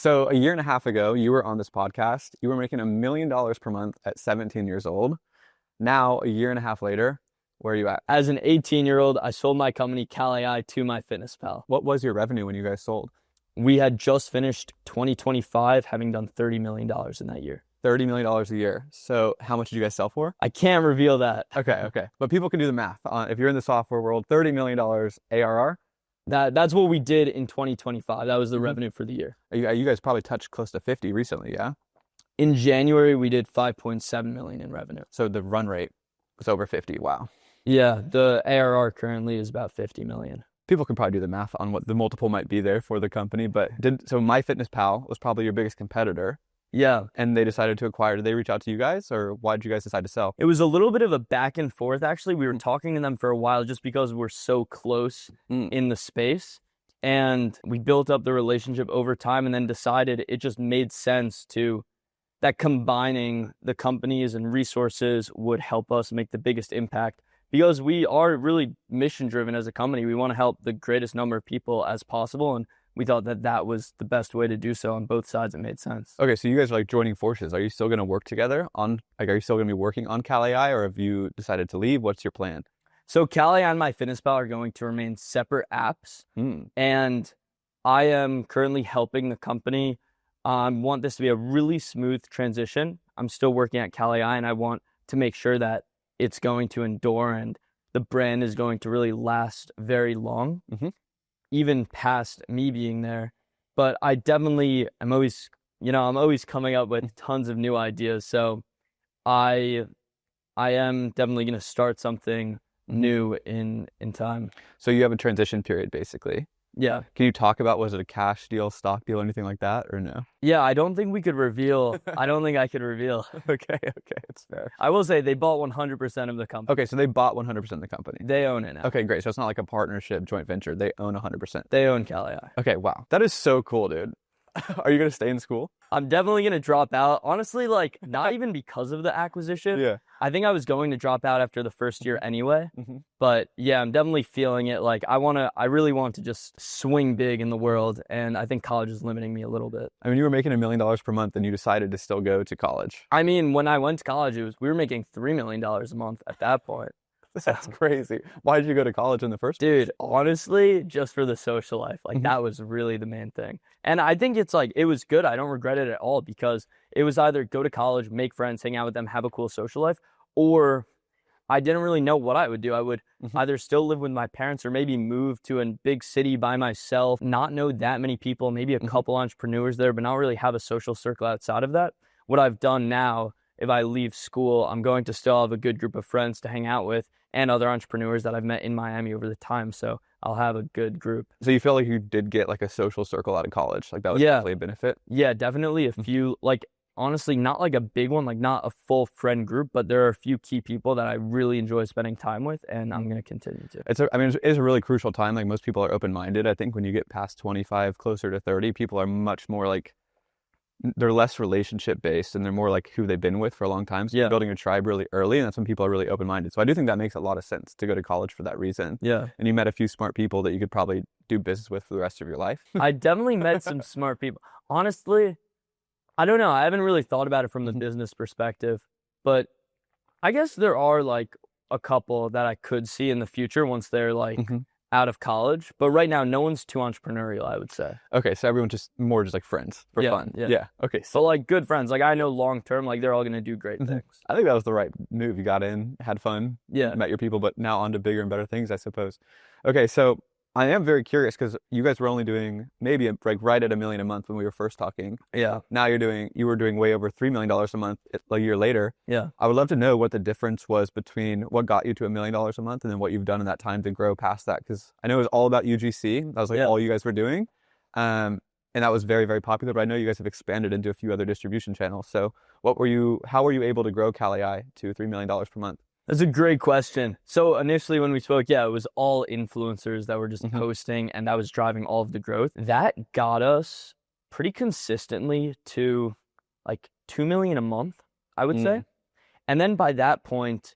So a year and a half ago, you were on this podcast. You were making $1 million per month at 17 years old. Now, a year and a half later, where are you at? As an 18-year-old, I sold my company, CaliAI, to MyFitnessPal. What was your revenue when you guys sold? We had just finished 2025, having done $30 million in that year. $30 million a year. So how much did you guys sell for? I can't reveal that. Okay. But people can do the math. If you're in the software world, $30 million ARR. That's what we did in 2025. That was the revenue for the year. You guys probably touched close to 50 recently, yeah? In January, we did 5.7 million in revenue. So the run rate was over 50. Wow. Yeah, the ARR currently is about 50 million. People can probably do the math on what the multiple might be there for the company, but so MyFitnessPal was probably your biggest competitor. Yeah. And they decided to acquire. Did they reach out to you guys, or why did you guys decide to sell? It was a little bit of a back and forth, actually. We were talking to them for a while just because we're so close in the space. And we built up the relationship over time and then decided it just made sense that combining the companies and resources would help us make the biggest impact, because we are really mission driven as a company. We want to help the greatest number of people as possible. And we thought that was the best way to do so on both sides. It made sense. Okay, so you guys are like joining forces. Are you still going to work together are you still going to be working on CaliAI, or have you decided to leave? What's your plan? So CaliAI and MyFitnessPal are going to remain separate apps. And I am currently helping the company. I want this to be a really smooth transition. I'm still working at CaliAI, and I want to make sure that it's going to endure and the brand is going to really last very long. Even past me being there. But I definitely am always coming up with tons of new ideas. So I am definitely going to start something new in time. So you have a transition period, basically. Yeah. Can you talk about, was it a cash deal, stock deal, anything like that, or no? Yeah, I don't think we could reveal. I don't think I could reveal. Okay, it's fair. I will say they bought 100% of the company. Okay, so they bought 100% of the company. They own it now. Okay, great. So it's not like a partnership, joint venture. They own 100%. They own CaliAI. Okay, wow. That is so cool, dude. Are you going to stay in school? I'm definitely going to drop out. Honestly, not even because of the acquisition. Yeah. I think I was going to drop out after the first year anyway. But yeah, I'm definitely feeling it. I really want to just swing big in the world. And I think college is limiting me a little bit. I mean, you were making $1 million per month and you decided to still go to college. I mean, when I went to college, we were making $3 million a month at that point. That's crazy. Why did you go to college in the first place? Dude, honestly, just for the social life. That was really the main thing. And I think it's it was good. I don't regret it at all, because it was either go to college, make friends, hang out with them, have a cool social life, or I didn't really know what I would do. I would either still live with my parents or maybe move to a big city by myself, not know that many people, maybe a couple entrepreneurs there, but not really have a social circle outside of that. What I've done now, if I leave school, I'm going to still have a good group of friends to hang out with and other entrepreneurs that I've met in Miami over the time. So I'll have a good group. So you feel like you did get a social circle out of college? That was definitely a benefit? Yeah, definitely a few, honestly, not a big one, not a full friend group, but there are a few key people that I really enjoy spending time with, and I'm going to continue to. It's a really crucial time. Most people are open-minded. I think when you get past 25, closer to 30, people are much more they're less relationship based, and they're more who they've been with for a long time. So you're building a tribe really early, and that's when people are really open-minded. So I do think that makes a lot of sense to go to college for that reason. Yeah. And you met a few smart people that you could probably do business with for the rest of your life. I definitely met some smart people. Honestly, I don't know. I haven't really thought about it from the business perspective, but I guess there are a couple that I could see in the future once they're out of college, but right now no one's too entrepreneurial, I would say. Okay, so everyone's just more friends for fun. Yeah. Okay. So good friends, I know long term, they're all gonna do great things. I think that was the right move. You got in, had fun, met your people, but now on to bigger and better things, I suppose. Okay, so I am very curious, because you guys were only doing maybe right at $1 million a month when we were first talking. Yeah. Now you were doing way over $3 million a month a year later. Yeah. I would love to know what the difference was between what got you to $1 million a month and then what you've done in that time to grow past that. Because I know it was all about UGC. That was all you guys were doing. And that was very, very popular, but I know you guys have expanded into a few other distribution channels. So how were you able to grow CaliAI to $3 million per month? That's a great question. So initially when we spoke, it was all influencers that were just posting, and that was driving all of the growth. That got us pretty consistently to 2 million a month, I would say. And then by that point,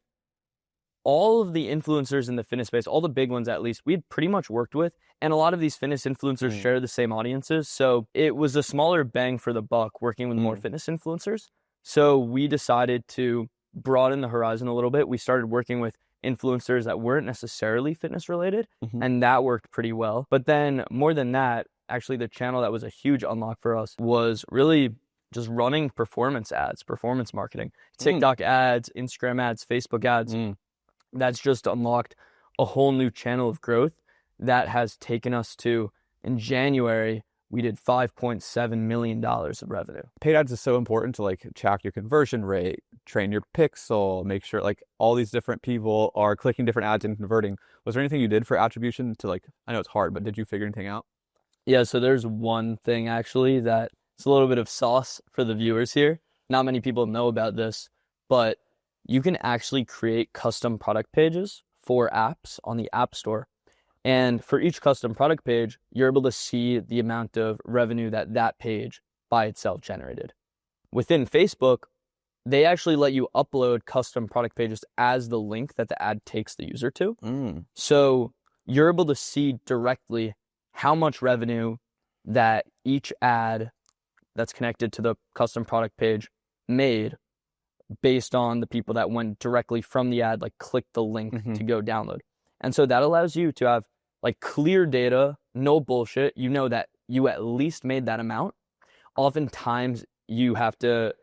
all of the influencers in the fitness space, all the big ones at least, we had pretty much worked with, And a lot of these fitness influencers share the same audiences. So it was a smaller bang for the buck working with more fitness influencers. So we decided to broaden the horizon a little bit. We started working with influencers that weren't necessarily fitness related, and that worked pretty well. But then more than that, actually the channel that was a huge unlock for us was really just running performance ads, performance marketing, TikTok ads, Instagram ads, Facebook ads. That's just unlocked a whole new channel of growth that has taken us to, in January, we did $5.7 million of revenue. Paid ads is so important to like track your conversion rate, train your pixel, make sure like all these different people are clicking different ads and converting. Was there anything you did for attribution to like, I know it's hard, but did you figure anything out? Yeah, so there's one thing actually that it's a little bit of sauce for the viewers here. Not many people know about this, but you can actually create custom product pages for apps on the App Store. And for each custom product page, you're able to see the amount of revenue that that page by itself generated. Within Facebook, they actually let you upload custom product pages as the link that the ad takes the user to. So you're able to see directly how much revenue that each ad that's connected to the custom product page made based on the people that went directly from the ad, like clicked the link to go download. And so that allows you to have like clear data, no bullshit. You know that you at least made that amount. Oftentimes you have to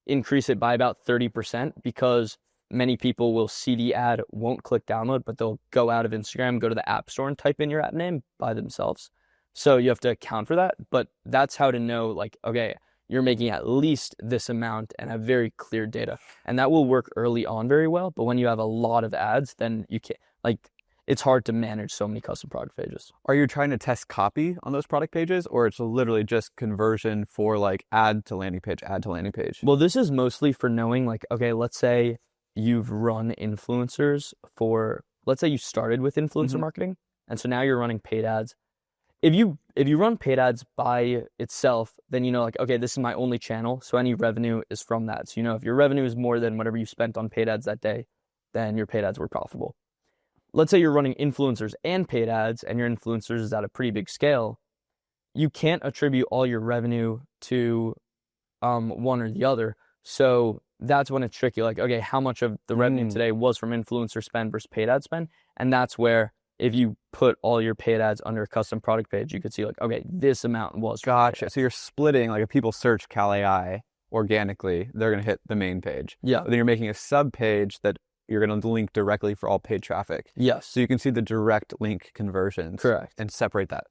increase it by about 30% because many people will see the ad, won't click download, but they'll go out of Instagram, go to the App Store and type in your app name by themselves. So you have to account for that, but that's how to know like, okay, you're making at least this amount and have very clear data. And that will work early on very well. But when you have a lot of ads, then you can't, like, it's hard to manage so many custom product pages. Are you trying to test copy on those product pages, or it's literally just conversion for like ad to landing page, ad to landing page? Well, this is mostly for knowing like, okay, let's say you've run influencers for, let's say you started with influencer marketing. And so now you're running paid ads. If you run paid ads by itself, then you know like, okay, this is my only channel. So any revenue is from that. So you know if your revenue is more than whatever you spent on paid ads that day, then your paid ads were profitable. Let's say you're running influencers and paid ads and your influencers is at a pretty big scale. You can't attribute all your revenue to one or the other. So that's when it's tricky. Like, okay, how much of the revenue today was from influencer spend versus paid ad spend? And that's where if you put all your paid ads under a custom product page, you could see like, okay, this amount was. Gotcha. So you're splitting, like if people search Cal AI organically, they're going to hit the main page. Yeah. But then you're making a sub page that you're going to link directly for all paid traffic. Yes. So you can see the direct link conversions. Correct. And separate that.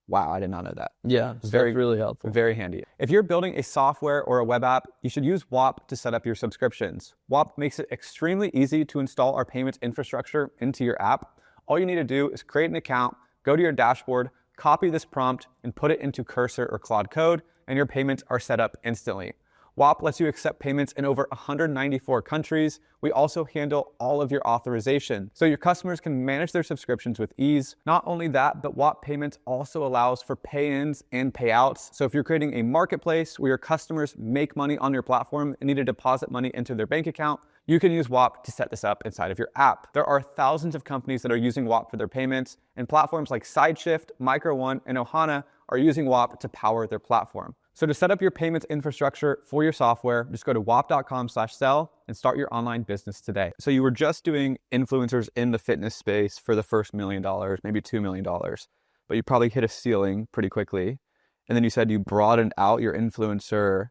Wow, I did not know that. Yeah, it's very really helpful. Very handy. If you're building a software or a web app, you should use WAP to set up your subscriptions. WAP makes it extremely easy to install our payments infrastructure into your app. All you need to do is create an account, go to your dashboard, copy this prompt, and put it into Cursor or Claude Code, and your payments are set up instantly. WAP lets you accept payments in over 194 countries. We also handle all of your authorization, so your customers can manage their subscriptions with ease. Not only that, but WAP payments also allows for pay-ins and payouts. So if you're creating a marketplace where your customers make money on your platform and need to deposit money into their bank account, you can use WAP to set this up inside of your app. There are thousands of companies that are using WAP for their payments, and platforms like SideShift, Micro1, and Ohana are using WAP to power their platform. So to set up your payments infrastructure for your software, just go to wap.com/sell and start your online business today. So you were just doing influencers in the fitness space for the first $1 million, maybe $2 million, but you probably hit a ceiling pretty quickly. And then you said you broadened out your influencer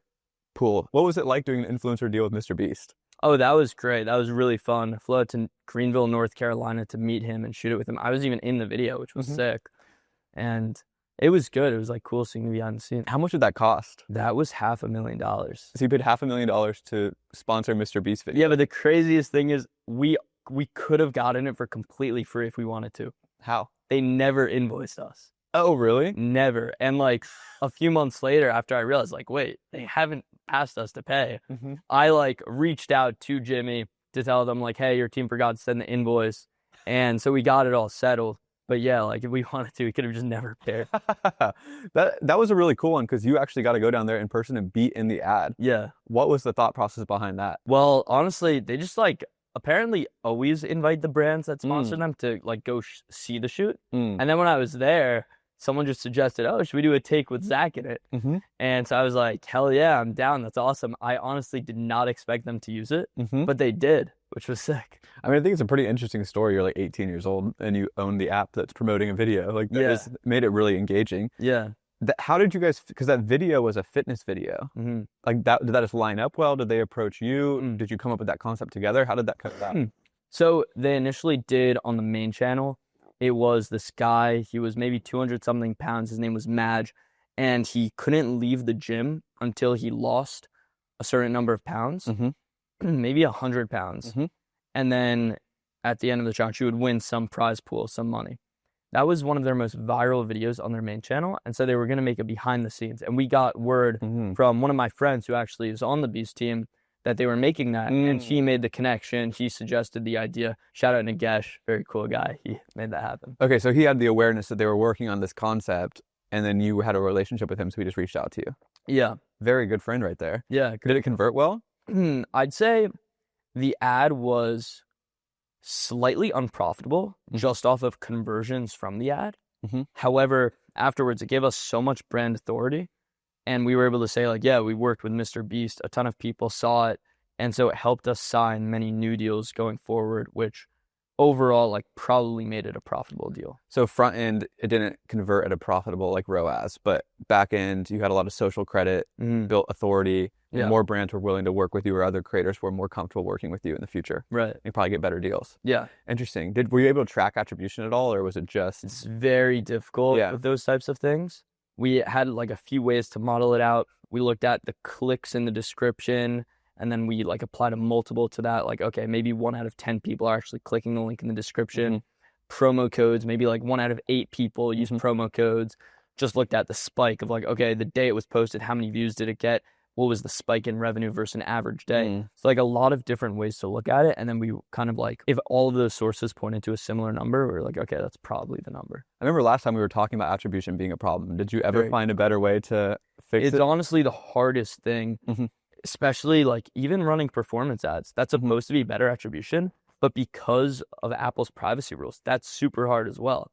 pool. What was it like doing an influencer deal with Mr. Beast? Oh, that was great. That was really fun. I flew out to Greenville, North Carolina to meet him and shoot it with him. I was even in the video, which was sick. And it was good. It was like cool seeing the behind the scenes. How much did that cost? That was $500,000. So you paid $500,000 to sponsor Mr. Beast video. Yeah, but the craziest thing is we could have gotten it for completely free if we wanted to. How? They never invoiced us. Oh, really? Never. And like a few months later, after I realized like, wait, they haven't asked us to pay. I like reached out to Jimmy to tell them like, hey, your team forgot to send the invoice. And so we got it all settled. But yeah, like if we wanted to, we could have just never paid. That was a really cool one because you actually got to go down there in person and be in the ad. Yeah. What was the thought process behind that? Well, honestly, they just like apparently always invite the brands that sponsor them to like go see the shoot. And then when I was there, someone just suggested, oh, should we do a take with Zach in it? And so I was like, hell yeah, I'm down. That's awesome. I honestly did not expect them to use it, but they did, which was sick. I mean, I think it's a pretty interesting story. You're like 18 years old and you own the app that's promoting a video. Like, that has made it really engaging. Yeah. How did you guys, because that video was a fitness video, like that, did that just line up well? Did they approach you? Did you come up with that concept together? How did that come about? So they initially did on the main channel. It was this guy, he was maybe 200 something pounds. His name was Madge, and he couldn't leave the gym until he lost a certain number of pounds, maybe 100 pounds. And then at the end of the challenge, he would win some prize pool, some money. That was one of their most viral videos on their main channel. And so they were going to make it behind the scenes. And we got word from one of my friends who actually is on the Beast team that they were making that. And he made the connection. He suggested the idea. Shout out Nagesh, very cool guy. He made that happen. Okay, so he had the awareness that they were working on this concept, and then you had a relationship with him, so he just reached out to you. Yeah. Very good friend right there. Yeah. Did it convert well? I'd say the ad was slightly unprofitable just off of conversions from the ad. However, afterwards, it gave us so much brand authority, and we were able to say like, yeah, we worked with Mr. Beast. A ton of people saw it, and so it helped us sign many new deals going forward, which overall like probably made it a profitable deal. So front end, it didn't convert at a profitable like ROAS, but back end, you had a lot of social credit, built authority, and more brands were willing to work with you, or other creators were more comfortable working with you in the future. Right. You probably get better deals. Yeah. Interesting. Were you able to track attribution at all, or was it just? It's very difficult with those types of things. We had like a few ways to model it out. We looked at the clicks in the description, and then we like applied a multiple to that. Like, okay, maybe 1 out of 10 people are actually clicking the link in the description. Promo codes, maybe like 1 out of 8 people use promo codes. Just looked at the spike of like, okay, the day it was posted, how many views did it get? What was the spike in revenue versus an average day? So like a lot of different ways to look at it. And then we kind of like, if all of those sources pointed to a similar number, we're like, okay, that's probably the number. I remember last time we were talking about attribution being a problem. Did you ever find a better way to fix it? It's honestly the hardest thing, especially like even running performance ads. That's supposed to be better attribution, but because of Apple's privacy rules, that's super hard as well.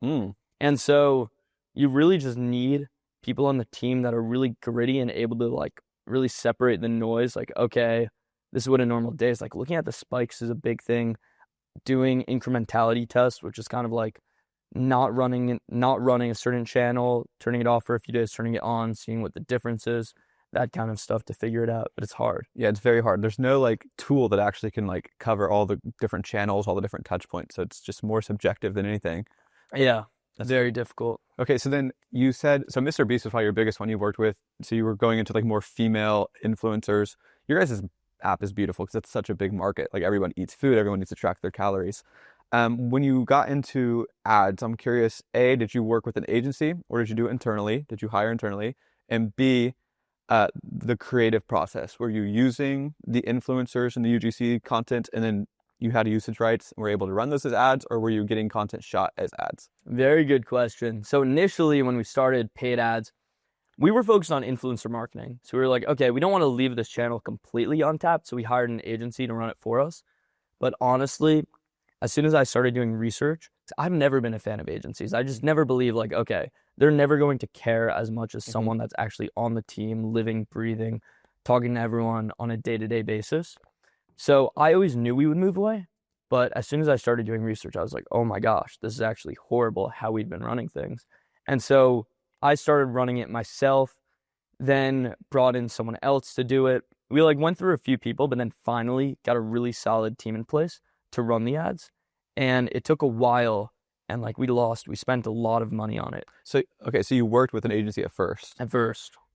And so you really just need people on the team that are really gritty and able to like really separate the noise. Like, okay, this is what a normal day is like. Looking at the spikes is a big thing. Doing incrementality tests, which is kind of like not running a certain channel, turning it off for a few days, turning it on, seeing what the difference is, that kind of stuff to figure it out. But it's hard. Yeah, it's very hard. There's no like tool that actually can like cover all the different channels, all the different touch points. So it's just more subjective than anything. Yeah. That's very difficult. Okay, so then you said, so Mr. Beast was probably your biggest one you worked with. So you were going into like more female influencers. Your guys' app is beautiful because it's such a big market. Like everyone eats food, everyone needs to track their calories. When you got into ads, I'm curious, A, did you work with an agency or did you do it internally? Did you hire internally? And B, the creative process. Were you using the influencers and the UGC content and then you had usage rights and were able to run those as ads, or were you getting content shot as ads? Very good question. So initially when we started paid ads, we were focused on influencer marketing. So we were like, okay, we don't want to leave this channel completely untapped. So we hired an agency to run it for us. But honestly, as soon as I started doing research, I've never been a fan of agencies. I just never believe like, okay, they're never going to care as much as someone that's actually on the team, living, breathing, talking to everyone on a day-to-day basis. So I always knew we would move away, but as soon as I started doing research, I was like, oh my gosh, this is actually horrible how we'd been running things. And so I started running it myself, then brought in someone else to do it. We like went through a few people, but then finally got a really solid team in place to run the ads. And it took a while, and like we spent a lot of money on it. So, okay, so you worked with an agency at first.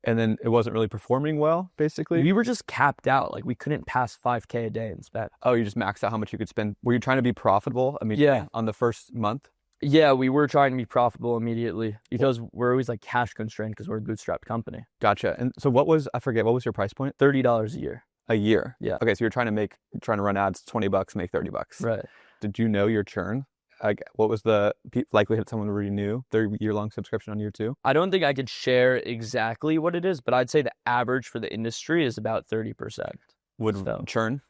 And then it wasn't really performing well, basically? We were just capped out. Like, we couldn't pass $5K a day in spend. Oh, you just maxed out how much you could spend. Were you trying to be profitable? I mean, on the first month? Yeah, we were trying to be profitable immediately because we're always like cash constrained because we're a bootstrapped company. Gotcha. And so what was your price point? $30 a year. A year? Yeah. Okay, so you're trying to run ads, $20, make $30. Right. Did you know your churn? Like, what was the likelihood someone would renew their year-long subscription on year 2? I don't think I could share exactly what it is, but I'd say the average for the industry is about 30%. Churn?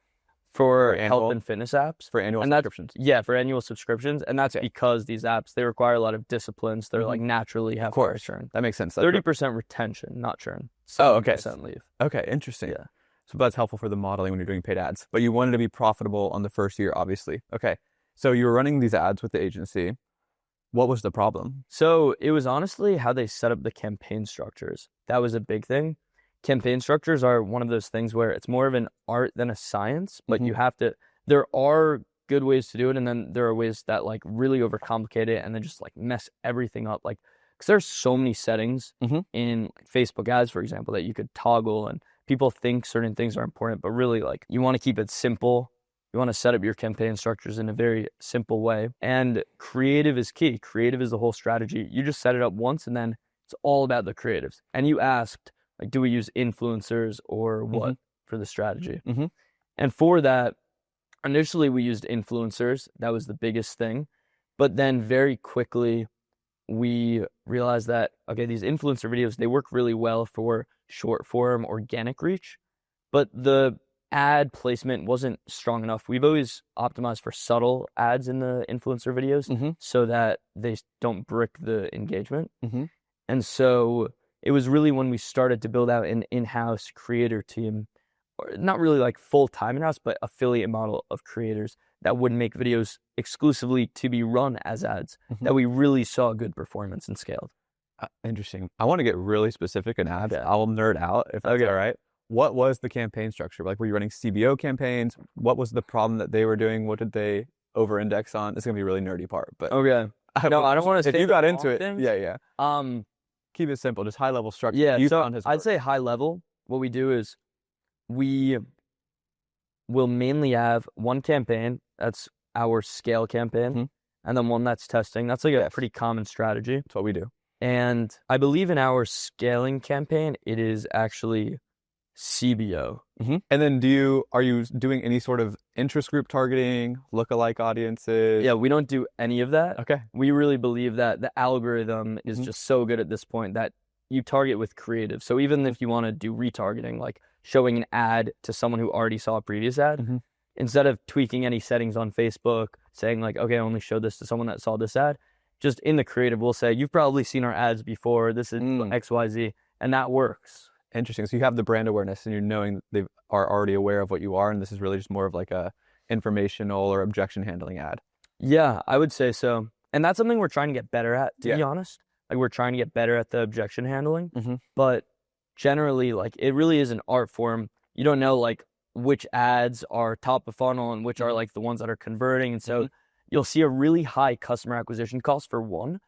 for annual? health and fitness apps. For annual And that's, subscriptions. yeah, for annual subscriptions. And that's Okay. because these apps, they require a lot of disciplines. They're like naturally have higher course. churn. That makes sense. 30% retention, not churn. Oh, okay. 70% leave. Okay, interesting. Yeah. So that's helpful for the modeling when you're doing paid ads. But you wanted to be profitable on the first year, obviously. Okay. So you were running these ads with the agency. What was the problem? So it was honestly how they set up the campaign structures. That was a big thing. Campaign structures are one of those things where it's more of an art than a science, but you have to, there are good ways to do it. And then there are ways that like really overcomplicate it and then just like mess everything up. Like, because there's so many settings in like Facebook ads, for example, that you could toggle, and people think certain things are important, but really like you want to keep it simple. You want to set up your campaign structures in a very simple way. And creative is key. Creative is the whole strategy. You just set it up once and then it's all about the creatives. And you asked, like, do we use influencers or what for the strategy? And for that, initially we used influencers. That was the biggest thing. But then very quickly we realized that, okay, these influencer videos, they work really well for short form organic reach, but the ad placement wasn't strong enough. We've always optimized for subtle ads in the influencer videos so that they don't brick the engagement. And so it was really when we started to build out an in-house creator team, or not really like full-time in-house, but affiliate model of creators that would make videos exclusively to be run as ads, that we really saw good performance and scaled. Interesting. I want to get really specific in ads. I'll nerd out if that's all right. What was the campaign structure? Like, were you running CBO campaigns? What was the problem that they were doing? What did they over-index on? This is gonna be a really nerdy part, but no, I don't want to. If you got into it, things. keep it simple, just high-level structure. Yeah, so I'd say high level. What we do is we will mainly have one campaign. That's our scale campaign, and then one that's testing. That's like a pretty common strategy. That's what we do. And I believe in our scaling campaign, it is actually CBO. And then are you doing any sort of interest group targeting, lookalike audiences? Yeah, we don't do any of that. Okay. We really believe that the algorithm is just so good at this point that you target with creative. So even if you want to do retargeting, like showing an ad to someone who already saw a previous ad, instead of tweaking any settings on Facebook, saying like, okay, I only show this to someone that saw this ad, just in the creative, we'll say, you've probably seen our ads before. This is XYZ, and that works. Interesting. So you have the brand awareness and you're knowing they are already aware of what you are, and this is really just more of like a informational or objection handling ad. Yeah, I would say so. And that's something we're trying to get better at, to be honest. Like, we're trying to get better at the objection handling, but generally, like, it really is an art form. You don't know like which ads are top of funnel and which are like the ones that are converting. And so you'll see a really high customer acquisition cost for one,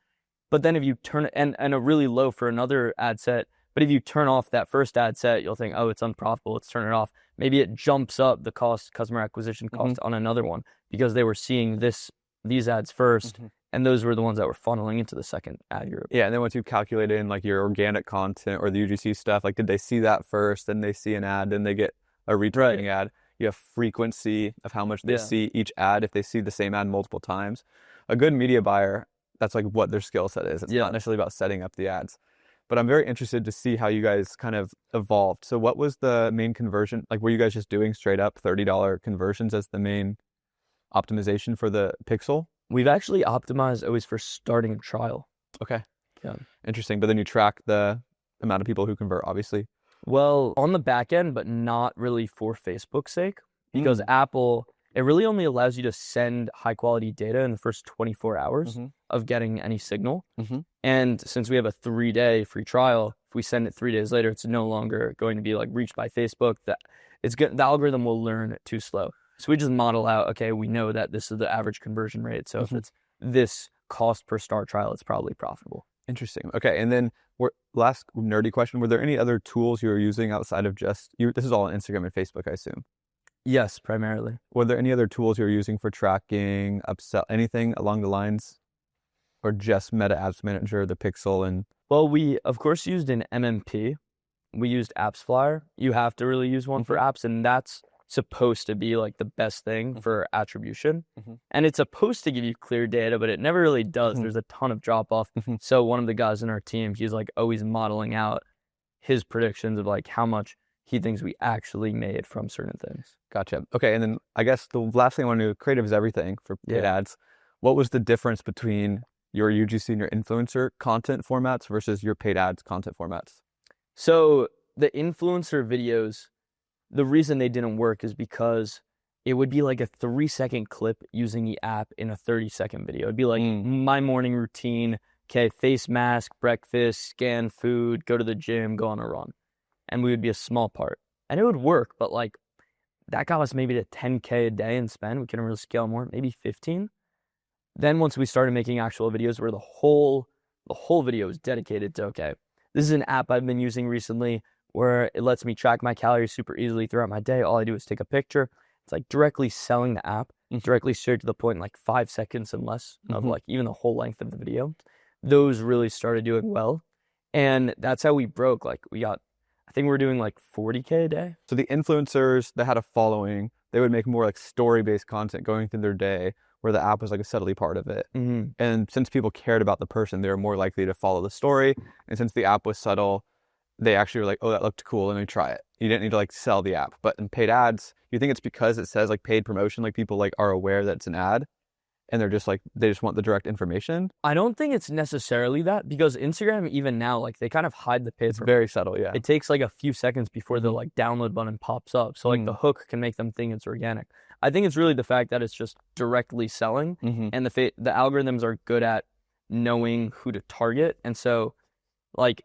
but then if you turn it and a really low for another ad set. But if you turn off that first ad set, you'll think, oh, it's unprofitable, let's turn it off. Maybe it jumps up the customer acquisition cost on another one because they were seeing these ads first, and those were the ones that were funneling into the second ad group. Yeah, and then once you calculate in like your organic content or the UGC stuff, like did they see that first, then they see an ad, then they get a retargeting ad. You have frequency of how much they see each ad if they see the same ad multiple times. A good media buyer, that's like what their skill set is. It's not necessarily about setting up the ads. But I'm very interested to see how you guys kind of evolved. So what was the main conversion? Like, were you guys just doing straight up $30 conversions as the main optimization for the pixel? We've actually optimized always for starting a trial. Okay. Yeah. Interesting. But then you track the amount of people who convert, obviously. Well, on the back end, but not really for Facebook's sake, because Apple, it really only allows you to send high quality data in the first 24 hours of getting any signal. And since we have a 3-day free trial, if we send it 3 days later, it's no longer going to be like reached by Facebook. The algorithm will learn too slow. So we just model out, okay, we know that this is the average conversion rate. So if it's this cost per star trial, it's probably profitable. Interesting. Okay. And then last nerdy question, were there any other tools you were using outside of just you? This is all on Instagram and Facebook, I assume. Yes, primarily. Were there any other tools you were using for tracking, upsell, anything along the lines? Or just Meta Ads Manager, the Pixel, and... Well, we, of course, used an MMP. We used Apps Flyer. You have to really use one for apps, and that's supposed to be like the best thing for attribution. And it's supposed to give you clear data, but it never really does. There's a ton of drop-off. So one of the guys in our team, he's like always modeling out his predictions of like how much he thinks we actually made from certain things. Gotcha. Okay, and then I guess the last thing I want to do, creative is everything for paid ads. What was the difference between your UGC and your influencer content formats versus your paid ads content formats? So the influencer videos, the reason they didn't work is because it would be like a 3-second clip using the app in a 30-second video. It'd be like my morning routine, okay, face mask, breakfast, scan food, go to the gym, go on a run. And we would be a small part. And it would work, but like that got us maybe to 10K a day in spend. We couldn't really scale more, maybe 15. Then once we started making actual videos where the whole video is dedicated to, okay, this is an app I've been using recently where it lets me track my calories super easily throughout my day. All I do is take a picture. It's like directly selling the app, directly straight to the point in like 5 seconds and less of like even the whole length of the video. Those really started doing well. And that's how we broke. Like I think we're doing like 40K a day. So the influencers that had a following, they would make more like story-based content going through their day where the app was like a subtly part of it. And since people cared about the person, they were more likely to follow the story. And since the app was subtle, they actually were like, oh, that looked cool, let me try it. You didn't need to like sell the app. But in paid ads, you think it's because it says like paid promotion, like people like are aware that it's an ad and they're just like, they just want the direct information? I don't think it's necessarily that, because Instagram, even now, like they kind of hide the paid. It's very subtle, yeah. It takes like a few seconds before the like download button pops up. So like the hook can make them think it's organic. I think it's really the fact that it's just directly selling, and the algorithms are good at knowing who to target. And so like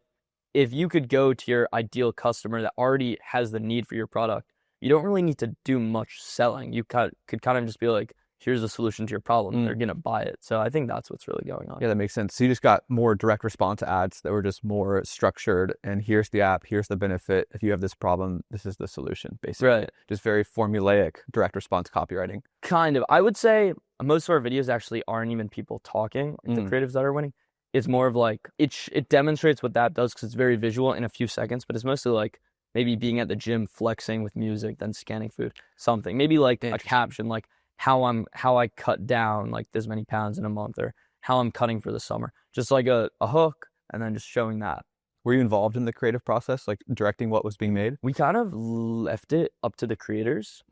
if you could go to your ideal customer that already has the need for your product, you don't really need to do much selling. You could kind of just be like, here's a solution to your problem. They're going to buy it. So I think that's what's really going on. Yeah, that makes sense. So you just got more direct response ads that were just more structured, and here's the app, here's the benefit. If you have this problem, this is the solution, basically. Right. Just very formulaic direct response copywriting. Kind of. I would say most of our videos actually aren't even people talking, like the creatives that are winning. It's more of like, it demonstrates what that does because it's very visual in a few seconds, but it's mostly like maybe being at the gym, flexing with music, then scanning food, something. Maybe like a caption, like, how I cut down like this many pounds in a month, or how I'm cutting for the summer. Just like a hook, and then just showing that. Were you involved in the creative process, like directing what was being made? We kind of left it up to the creators.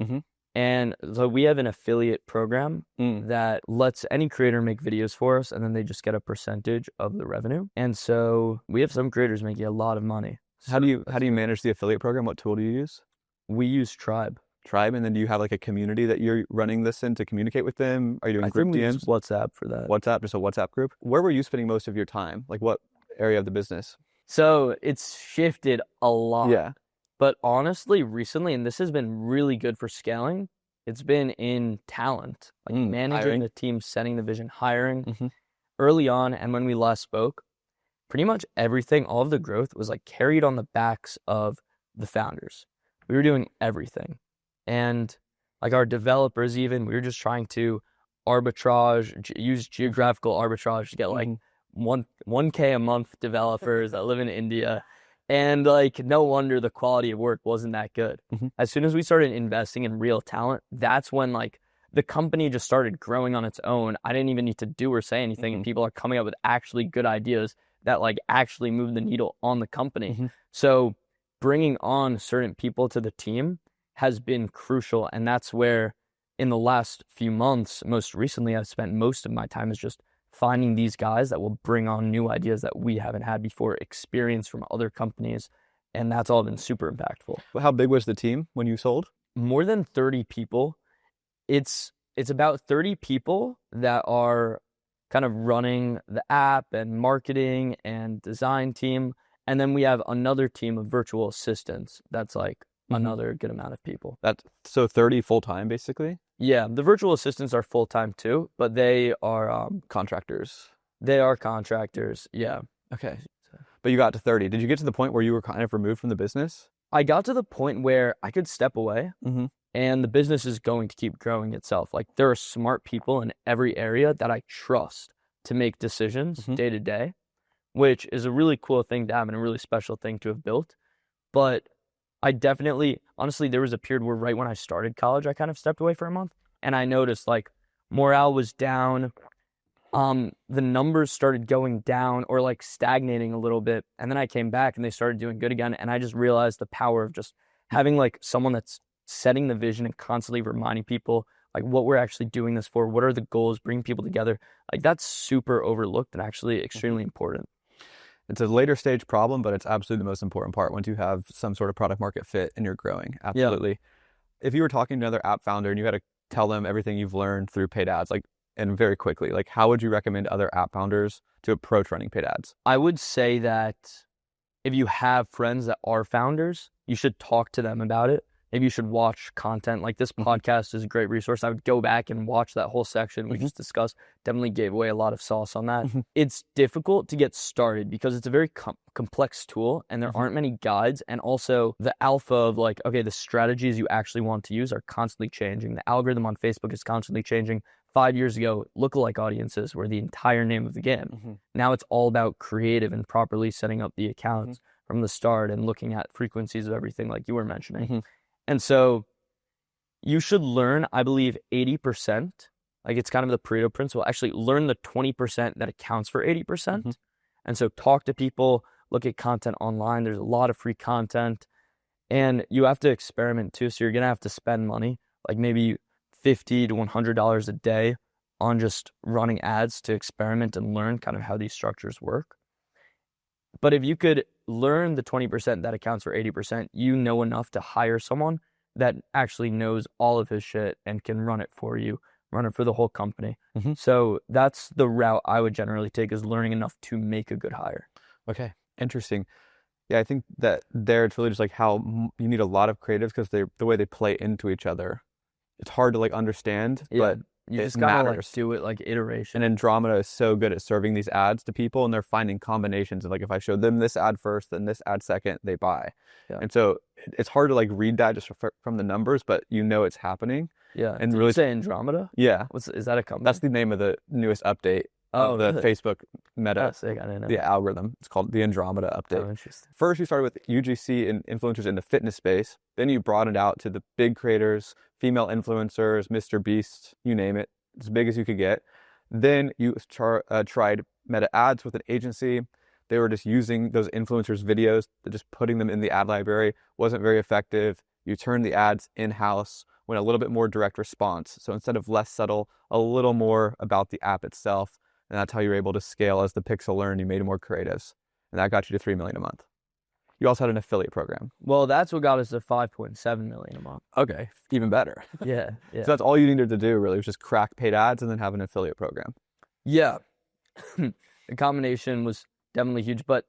And so we have an affiliate program that lets any creator make videos for us, and then they just get a percentage of the revenue. And so we have some creators making a lot of money. So how do you manage the affiliate program? What tool do you use? We use Tribe, and then do you have like a community that you're running this in to communicate with them? Are you doing group DMs? Use WhatsApp for that. WhatsApp, just a WhatsApp group. Where were you spending most of your time? Like what area of the business? So it's shifted a lot. Yeah. But honestly, recently, and this has been really good for scaling, it's been in talent, like managing the team, setting the vision, hiring. Early on, and when we last spoke, pretty much everything, all of the growth was like carried on the backs of the founders. We were doing everything. And like our developers even, we were just trying to use geographical arbitrage to get like 1K a month developers that live in India. And like, no wonder the quality of work wasn't that good. As soon as we started investing in real talent, that's when like the company just started growing on its own. I didn't even need to do or say anything. And people are coming up with actually good ideas that like actually move the needle on the company. So bringing on certain people to the team has been crucial. And that's where in the last few months, most recently, I've spent most of my time is just finding these guys that will bring on new ideas that we haven't had before, experience from other companies. And that's all been super impactful. How big was the team when you sold? More than 30 people. It's about 30 people that are kind of running the app and marketing and design team. And then we have another team of virtual assistants. That's like another good amount of people. That's so 30 full-time basically? Yeah, the virtual assistants are full-time too, but they are contractors. They are contractors, yeah. Okay. But you got to 30. Did you get to the point where you were kind of removed from the business? I got to the point where I could step away and the business is going to keep growing itself. Like there are smart people in every area that I trust to make decisions day to day, which is a really cool thing to have and a really special thing to have built. But I definitely, honestly, there was a period where right when I started college, I kind of stepped away for a month and I noticed like morale was down. The numbers started going down or like stagnating a little bit. And then I came back and they started doing good again. And I just realized the power of just having like someone that's setting the vision and constantly reminding people like what we're actually doing this for, what are the goals, bring people together, like that's super overlooked and actually extremely important. It's a later stage problem, but it's absolutely the most important part once you have some sort of product market fit and you're growing. Absolutely. Yeah. If you were talking to another app founder and you had to tell them everything you've learned through paid ads, like, and very quickly, like how would you recommend other app founders to approach running paid ads? I would say that if you have friends that are founders, you should talk to them about it. Maybe you should watch content. Like this podcast is a great resource. I would go back and watch that whole section we just discussed. Definitely gave away a lot of sauce on that. It's difficult to get started because it's a very complex tool and there aren't many guides. And also the alpha of like, okay, the strategies you actually want to use are constantly changing. The algorithm on Facebook is constantly changing. 5 years ago, lookalike audiences were the entire name of the game. Now it's all about creative and properly setting up the accounts from the start and looking at frequencies of everything like you were mentioning. And so you should learn, I believe, 80%. Like it's kind of the Pareto principle. Actually, learn the 20% that accounts for 80%. And so talk to people, look at content online. There's a lot of free content. And you have to experiment too. So you're going to have to spend money, like maybe $50 to $100 a day on just running ads to experiment and learn kind of how these structures work. But if you could learn the 20% that accounts for 80%, you know enough to hire someone that actually knows all of his shit and can run it for you, run it for the whole company. So that's the route I would generally take, is learning enough to make a good hire. Okay, interesting. Yeah, I think that there it's really just like how you need a lot of creatives because the way they play into each other. It's hard to like understand, but you just gotta like do it like iteration. And Andromeda is so good at serving these ads to people, and they're finding combinations of like, if I show them this ad first, then this ad second, they buy. And so it's hard to like read that just from the numbers, but you know it's happening. And did really you say Andromeda? Yeah. Is that a company? That's the name of the newest update. Oh, the really? Facebook Meta, the algorithm. It's called the Andromeda update. Oh, interesting. First, you started with UGC and influencers in the fitness space. Then you broadened out to the big creators, female influencers, Mr. Beast, you name it, as big as you could get. Then you tried Meta ads with an agency. They were just using those influencers' videos, just putting them in the ad library. Wasn't very effective. You turned the ads in-house, went a little bit more direct response. So instead of less subtle, a little more about the app itself. And that's how you were able to scale as the pixel learned. You made more creatives. And that got you to $3 million a month. You also had an affiliate program. Well, that's what got us to $5.7 million a month. Okay, even better. Yeah. So that's all you needed to do, really, was just crack paid ads and then have an affiliate program. Yeah. The combination was definitely huge. But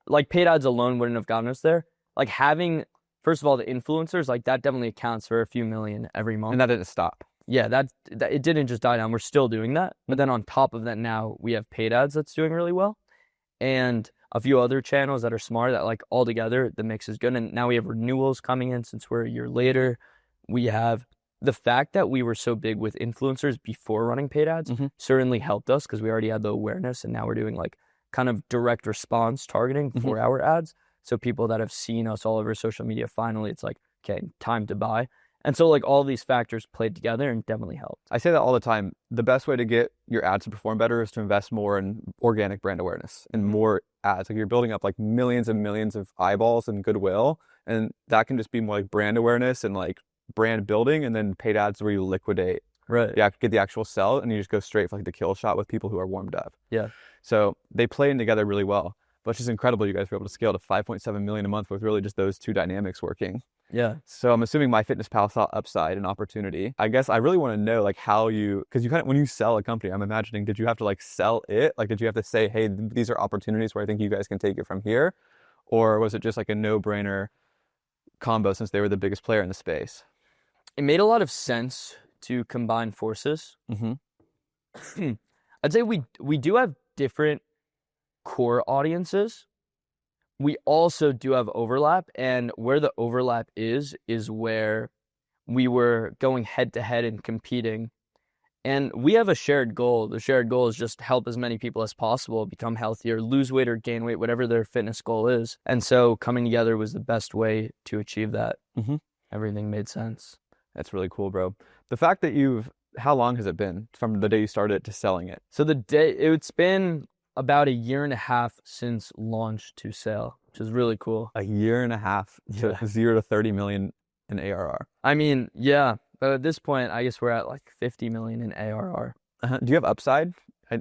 like paid ads alone wouldn't have gotten us there. Like having, first of all, the influencers, like that definitely accounts for a few million every month. And that didn't stop. Yeah, that it didn't just die down. We're still doing that. But then on top of that, now we have paid ads that's doing really well. And a few other channels that are smart that like all together, the mix is good. And now we have renewals coming in since we're a year later. We have the fact that we were so big with influencers before running paid ads certainly helped us because we already had the awareness. And now we're doing like kind of direct response targeting for our ads. So people that have seen us all over social media, finally, it's like, okay, time to buy. And so like all these factors played together and definitely helped. I say that all the time. The best way to get your ads to perform better is to invest more in organic brand awareness and more ads. Like you're building up like millions and millions of eyeballs and goodwill. And that can just be more like brand awareness and like brand building, and then paid ads where you liquidate. Right. You get the actual sell and you just go straight for like the kill shot with people who are warmed up. Yeah. So they play in together really well. But it's just incredible you guys were able to scale to $5.7 million a month with really just those two dynamics working. Yeah. So I'm assuming MyFitnessPal saw upside and opportunity. I guess I really want to know like how because you kind of, when you sell a company, I'm imagining, did you have to like sell it? Like, did you have to say, hey, these are opportunities where I think you guys can take it from here? Or was it just like a no-brainer combo since they were the biggest player in the space? It made a lot of sense to combine forces. I'd say we do have different core audiences. We also do have overlap, and where the overlap is where we were going head to head and competing. And we have a shared goal. The shared goal is just help as many people as possible become healthier, lose weight or gain weight, whatever their fitness goal is. And so coming together was the best way to achieve that. Everything made sense. That's really cool, bro. The fact that how long has it been from the day you started to selling it? So it's been about a year and a half since launch to sale. which is really cool. A year and a half to 0 to 30 million in ARR. I mean, yeah, but at this point, I guess we're at like 50 million in ARR. Do you have upside?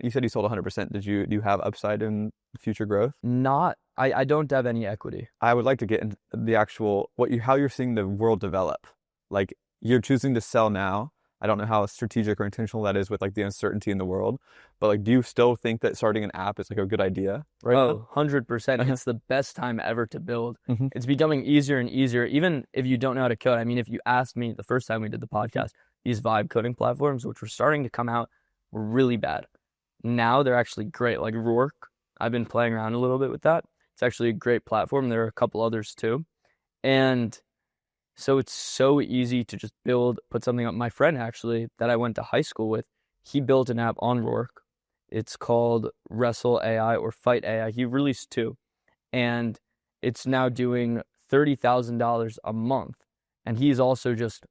You said you sold 100%. Do you have upside in future growth? I don't have any equity. I would like to get into the actual how you're seeing the world develop. Like, you're choosing to sell now. I don't know how strategic or intentional that is with like the uncertainty in the world, but like, do you still think that starting an app is like a good idea? Right? Oh, 100%. It's the best time ever to build. It's becoming easier and easier, even if you don't know how to code. I mean, if you asked me the first time we did the podcast, these vibe coding platforms, which were starting to come out, were really bad. Now they're actually great. Like Rourke, I've been playing around a little bit with that. It's actually a great platform. There are a couple others too. And so it's so easy to just put something up. My friend actually that I went to high school with, he built an app on Rourke. It's called Wrestle AI or Fight AI. He released 2, and it's now doing $30,000 a month. And he's also just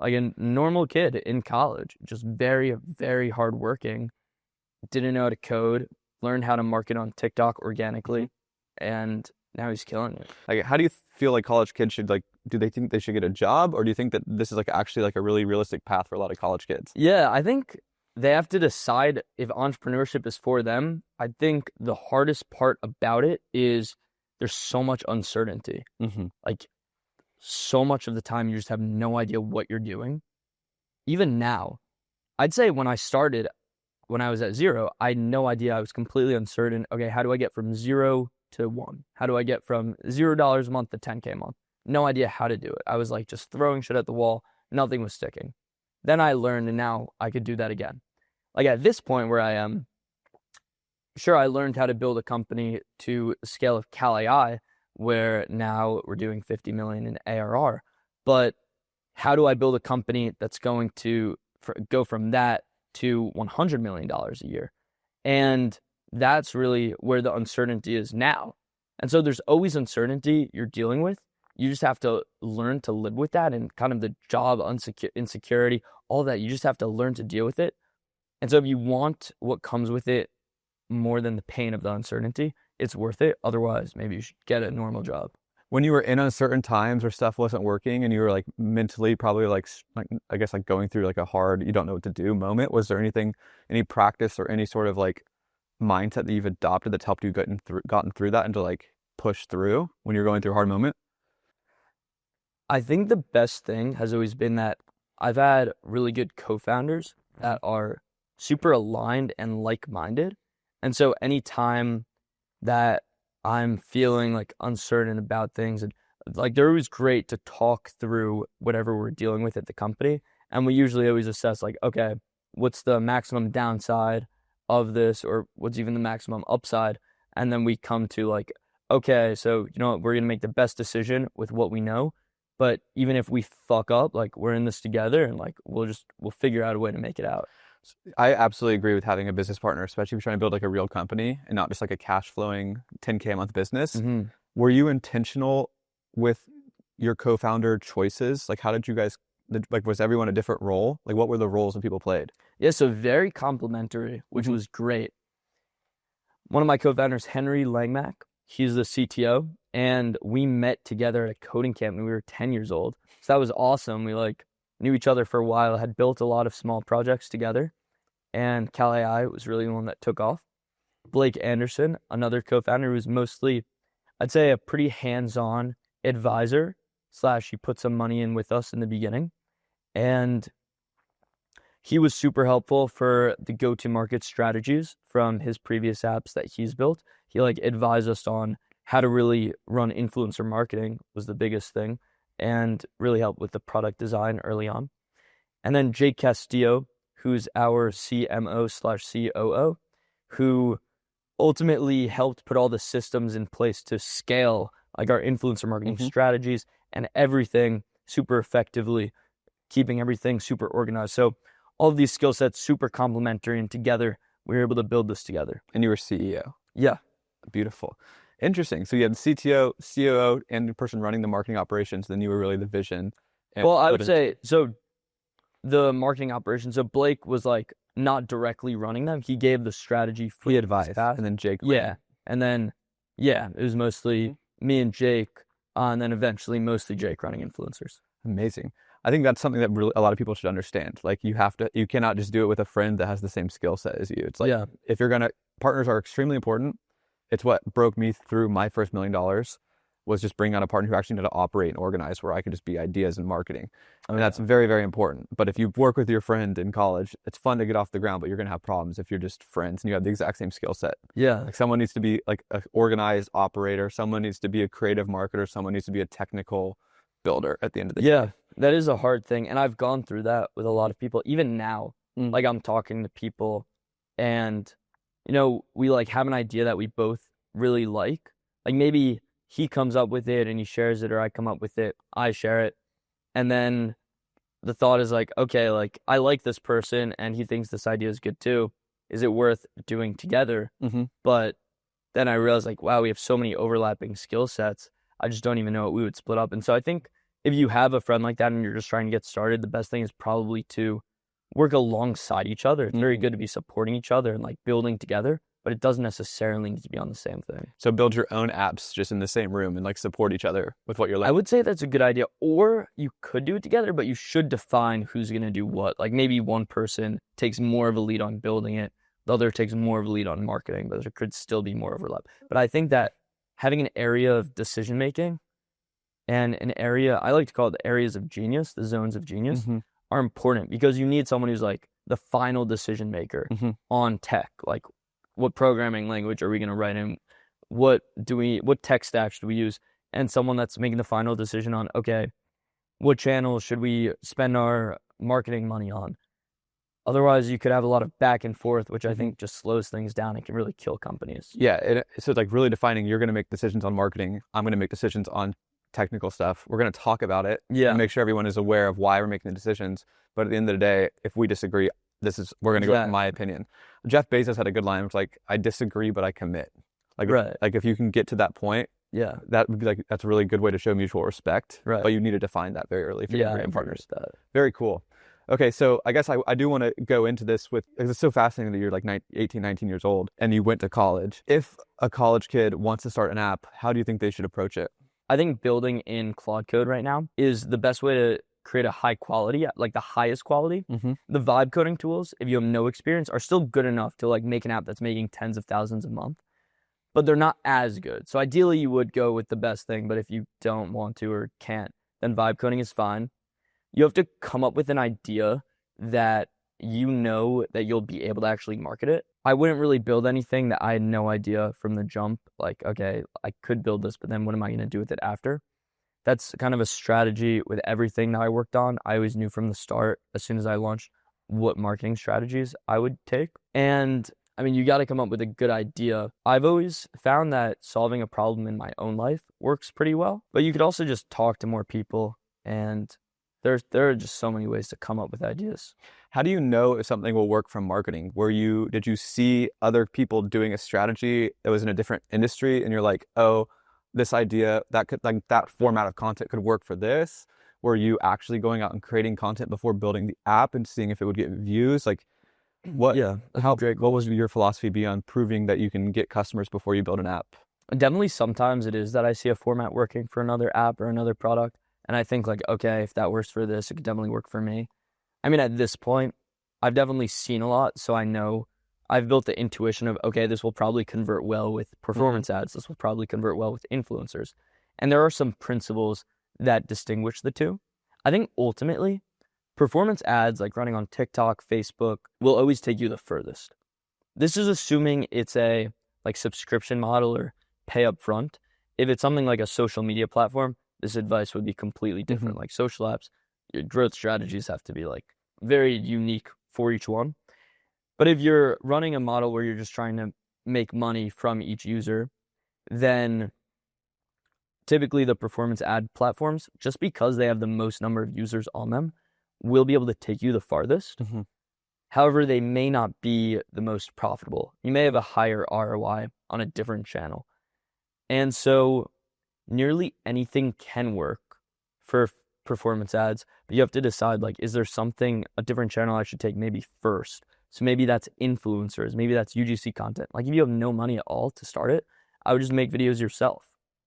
like a normal kid in college, just very, very hardworking. Didn't know how to code, learned how to market on TikTok organically, and now he's killing it. Like, how do you feel like college kids should do they think they should get a job, or do you think that this is like actually like a really realistic path for a lot of college kids? Yeah, I think they have to decide if entrepreneurship is for them. I think the hardest part about it is there's so much uncertainty. Like, so much of the time you just have no idea what you're doing. Even now, I'd say when I started, when I was at 0, I had no idea. I was completely uncertain. Okay, how do I get from 0 to 1? How do I get from $0 a month to 10K a month? No idea how to do it. I was like just throwing shit at the wall. Nothing was sticking. Then I learned, and now I could do that again. Like, at this point where I am, sure, I learned how to build a company to the scale of Cal AI, where now we're doing 50 million in ARR. But how do I build a company that's going to go from that to $100 million a year? And that's really where the uncertainty is now. And so there's always uncertainty you're dealing with. You just have to learn to live with that, and kind of the job insecurity, all that. You just have to learn to deal with it. And so if you want what comes with it more than the pain of the uncertainty, it's worth it. Otherwise, maybe you should get a normal job. When you were in uncertain times or stuff wasn't working and you were like mentally probably like I guess like going through like a hard, you don't know what to do moment, was there any practice or any sort of like mindset that you've adopted that's helped you gotten through that and to like push through when you're going through a hard moment? I think the best thing has always been that I've had really good co-founders that are super aligned and like-minded. And so anytime that I'm feeling like uncertain about things, and like, they're always great to talk through whatever we're dealing with at the company. And we usually always assess like, okay, what's the maximum downside of this, or what's even the maximum upside? And then we come to like, okay, so you know what, we're gonna make the best decision with what we know. But even if we fuck up, like, we're in this together, and like we'll figure out a way to make it out. I absolutely agree with having a business partner, especially if you're trying to build like a real company and not just like a cash flowing 10K a month business. Were you intentional with your co-founder choices? Like, how did you guys, like, was everyone a different role? Like, what were the roles that people played? Yeah, so very complementary, which was great. One of my co-founders, Henry Langmack, he's the CTO, and we met together at a coding camp when we were 10 years old. So that was awesome. We like knew each other for a while, had built a lot of small projects together, and Cal AI was really the one that took off. Blake Anderson, another co-founder, who's mostly, I'd say, a pretty hands-on advisor / he put some money in with us in the beginning. And he was super helpful for the go-to-market strategies from his previous apps that he's built. He like advised us on how to really run influencer marketing, was the biggest thing, and really helped with the product design early on. And then Jake Castillo, who's our CMO / COO, who ultimately helped put all the systems in place to scale like our influencer marketing strategies and everything super effectively, keeping everything super organized. So all of these skill sets super complementary, and together we were able to build this together. And you were CEO. Yeah. Beautiful. Interesting. So you had the CTO, COO, and the person running the marketing operations. Then you were really the vision. Well, I would say, so the marketing operations, so Blake was like not directly running them. He gave the strategy for advice. And then Jake. Yeah. And then, yeah, it was mostly me and Jake, and then eventually mostly Jake running influencers. Amazing. I think that's something that really a lot of people should understand. Like you cannot just do it with a friend that has the same skill set as you. It's like, if you're partners are extremely important. It's what broke me through my first $1 million was just bringing on a partner who actually knew how to operate and organize, where I could just be ideas and marketing. And that's very, very important. But if you work with your friend in college, it's fun to get off the ground, but you're going to have problems if you're just friends and you have the exact same skill set. Yeah. Like someone needs to be like an organized operator. Someone needs to be a creative marketer. Someone needs to be a technical builder at the end of the day. Yeah, that is a hard thing. And I've gone through that with a lot of people. Even now, like I'm talking to people and, we like have an idea that we both really like maybe he comes up with it and he shares it, or I come up with it, I share it. And then the thought is like, okay, like I like this person and he thinks this idea is good too. Is it worth doing together? But then I realized like, wow, we have so many overlapping skill sets. I just don't even know what we would split up. And so I think if you have a friend like that and you're just trying to get started, the best thing is probably to work alongside each other. It's very good to be supporting each other and like building together, but it doesn't necessarily need to be on the same thing. So build your own apps just in the same room and like support each other with what you're learning. I would say that's a good idea. Or you could do it together, but you should define who's going to do what. Like maybe one person takes more of a lead on building it, the other takes more of a lead on marketing, but there could still be more overlap. But I think that having an area of decision making and an area, I like to call it the areas of genius, the zones of genius, are important, because you need someone who's like the final decision maker on tech. Like, what programming language are we going to write in? What tech stack should we use? And someone that's making the final decision on, okay, what channel should we spend our marketing money on? Otherwise, you could have a lot of back and forth, which I think just slows things down and can really kill companies. Yeah, so it's like really defining, you're going to make decisions on marketing. I'm going to make decisions on technical stuff. We're going to talk about it and make sure everyone is aware of why we're making the decisions. But at the end of the day, if we disagree, we're going to go with my opinion. Jeff Bezos had a good line. It was like, I disagree, but I commit. Like, like if you can get to that point, that would be like, that's a really good way to show mutual respect. Right. But you need to define that very early if you're great partners. Very cool. Okay, so I guess I do want to go into this because it's so fascinating that you're like 18, 19 years old and you went to college. If a college kid wants to start an app, how do you think they should approach it? I think building in Claude Code right now is the best way to create a high quality, like the highest quality. The vibe coding tools, if you have no experience, are still good enough to like make an app that's making tens of thousands a month, but they're not as good. So ideally you would go with the best thing, but if you don't want to or can't, then vibe coding is fine. You have to come up with an idea that you know that you'll be able to actually market it. I wouldn't really build anything that I had no idea from the jump. Like, okay, I could build this, but then what am I going to do with it after? That's kind of a strategy with everything that I worked on. I always knew from the start, as soon as I launched, what marketing strategies I would take. And I mean, you got to come up with a good idea. I've always found that solving a problem in my own life works pretty well, but you could also just talk to more people, and there are just so many ways to come up with ideas. How do you know if something will work from marketing? Did you see other people doing a strategy that was in a different industry and you're like, oh, this idea that format of content could work for this? Were you actually going out and creating content before building the app and seeing if it would get views? Like what was your philosophy be on proving that you can get customers before you build an app? Definitely sometimes it is that I see a format working for another app or another product. And I think like, okay, if that works for this, it could definitely work for me. I mean, at this point, I've definitely seen a lot. So I know I've built the intuition of, okay, this will probably convert well with performance ads. This will probably convert well with influencers. And there are some principles that distinguish the two. I think ultimately, performance ads like running on TikTok, Facebook will always take you the furthest. This is assuming it's a like subscription model or pay up front. If it's something like a social media platform, this advice would be completely different. Like social apps, your growth strategies have to be like very unique for each one. But if you're running a model where you're just trying to make money from each user, then typically the performance ad platforms, just because they have the most number of users on them, will be able to take you the farthest. However, they may not be the most profitable. You may have a higher ROI on a different channel. And so nearly anything can work for performance ads, but you have to decide, like, is there a different channel I should take maybe first? So maybe that's influencers, maybe that's UGC content. Like if you have no money at all to start it, I would just make videos yourself.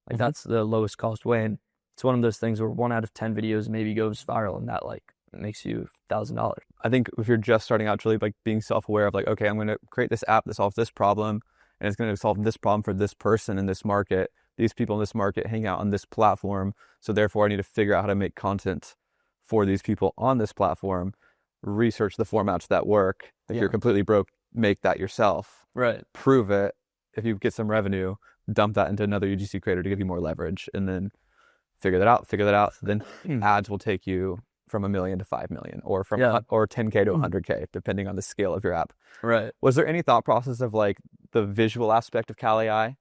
Like that's the lowest cost way. And it's one of those things where 1 out of 10 videos maybe goes viral, and that like makes you $1,000. I think if you're just starting out, it's really like being self-aware of like, okay, I'm going to create this app that solves this problem, and it's going to solve this problem for this person in this market. These people in this market hang out on this platform, so therefore I need to figure out how to make content for these people on this platform. Research the formats that work. If you're completely broke, make that yourself. Right. Prove it. If you get some revenue, dump that into another UGC creator to give you more leverage, and then figure that out. Then ads will take you from $1 million to 5 million, or from or 10K to 100K, depending on the scale of your app. Right. Was there any thought process of like the visual aspect of Cal AI,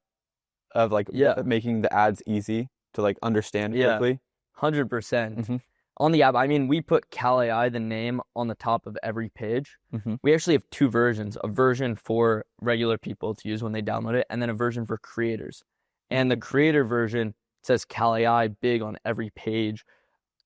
of like making the ads easy to like understand quickly? 100%. On the app, I mean, we put Cal AI, the name, on the top of every page. We actually have 2 versions, a version for regular people to use when they download it, and then a version for creators. And the creator version says Cal AI big on every page.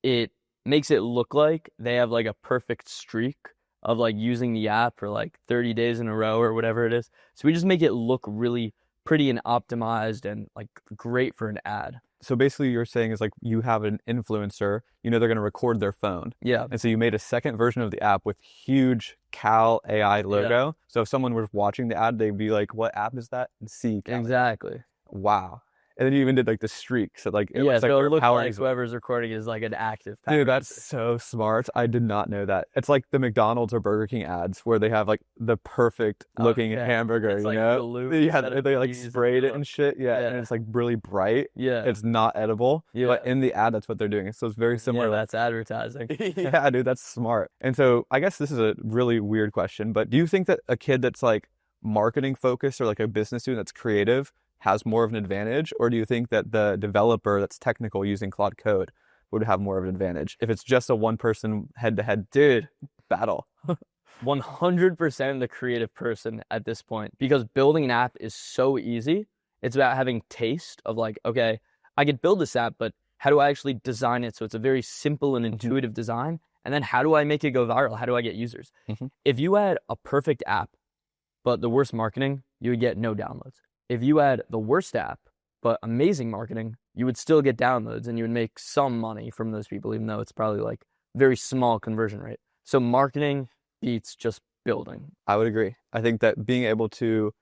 It makes it look like they have like a perfect streak of like using the app for like 30 days in a row or whatever it is. So we just make it look really pretty and optimized and like great for an ad. So basically you're saying is like you have an influencer, you know they're going to record their phone. Yeah. And so you made a second version of the app with huge Cal AI logo. Yeah. So if someone was watching the ad, they'd be like, what app is that? And see Cal exactly. AI. Wow. And then you even did like the streak. So like, so it looks like whoever's recording is like an active power. Dude, that's so smart. I did not know that. It's like the McDonald's or Burger King ads where they have like the perfect looking hamburger, it's like know? They like sprayed it and shit. Yeah. And it's like really bright. Yeah. It's not edible. Yeah. But in the ad, that's what they're doing. So it's very similar. Yeah, that's advertising. Yeah, dude, that's smart. And so I guess this is a really weird question, but do you think that a kid that's like marketing focused or like a business student that's creative has more of an advantage, or do you think that the developer that's technical using Claude Code would have more of an advantage if it's just a one-person head-to-head battle? 100% the creative person at this point, because building an app is so easy. It's about having taste of like, okay, I could build this app, but how do I actually design it so it's a very simple and intuitive design? And then how do I make it go viral? How do I get users? If you had a perfect app, but the worst marketing, you would get no downloads. If you had the worst app, but amazing marketing, you would still get downloads and you would make some money from those people, even though it's probably like very small conversion rate. So marketing beats just building. I would agree. I think that being able to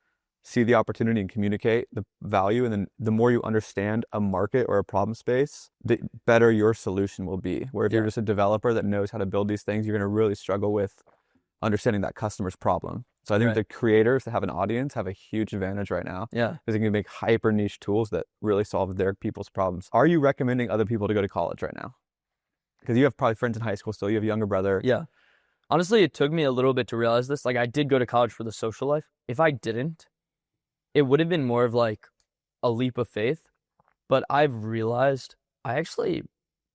see the opportunity and communicate the value, and then the more you understand a market or a problem space, the better your solution will be. Where if you're just a developer that knows how to build these things, you're going to really struggle with understanding that customer's problem. So I think the creators that have an audience have a huge advantage right now. Yeah. Because they can make hyper niche tools that really solve their people's problems. Are you recommending other people to go to college right now? Because you have probably friends in high school still. You have a younger brother. Yeah. Honestly, it took me a little bit to realize this. Like I did go to college for the social life. If I didn't, it would have been more of like a leap of faith. But I've realized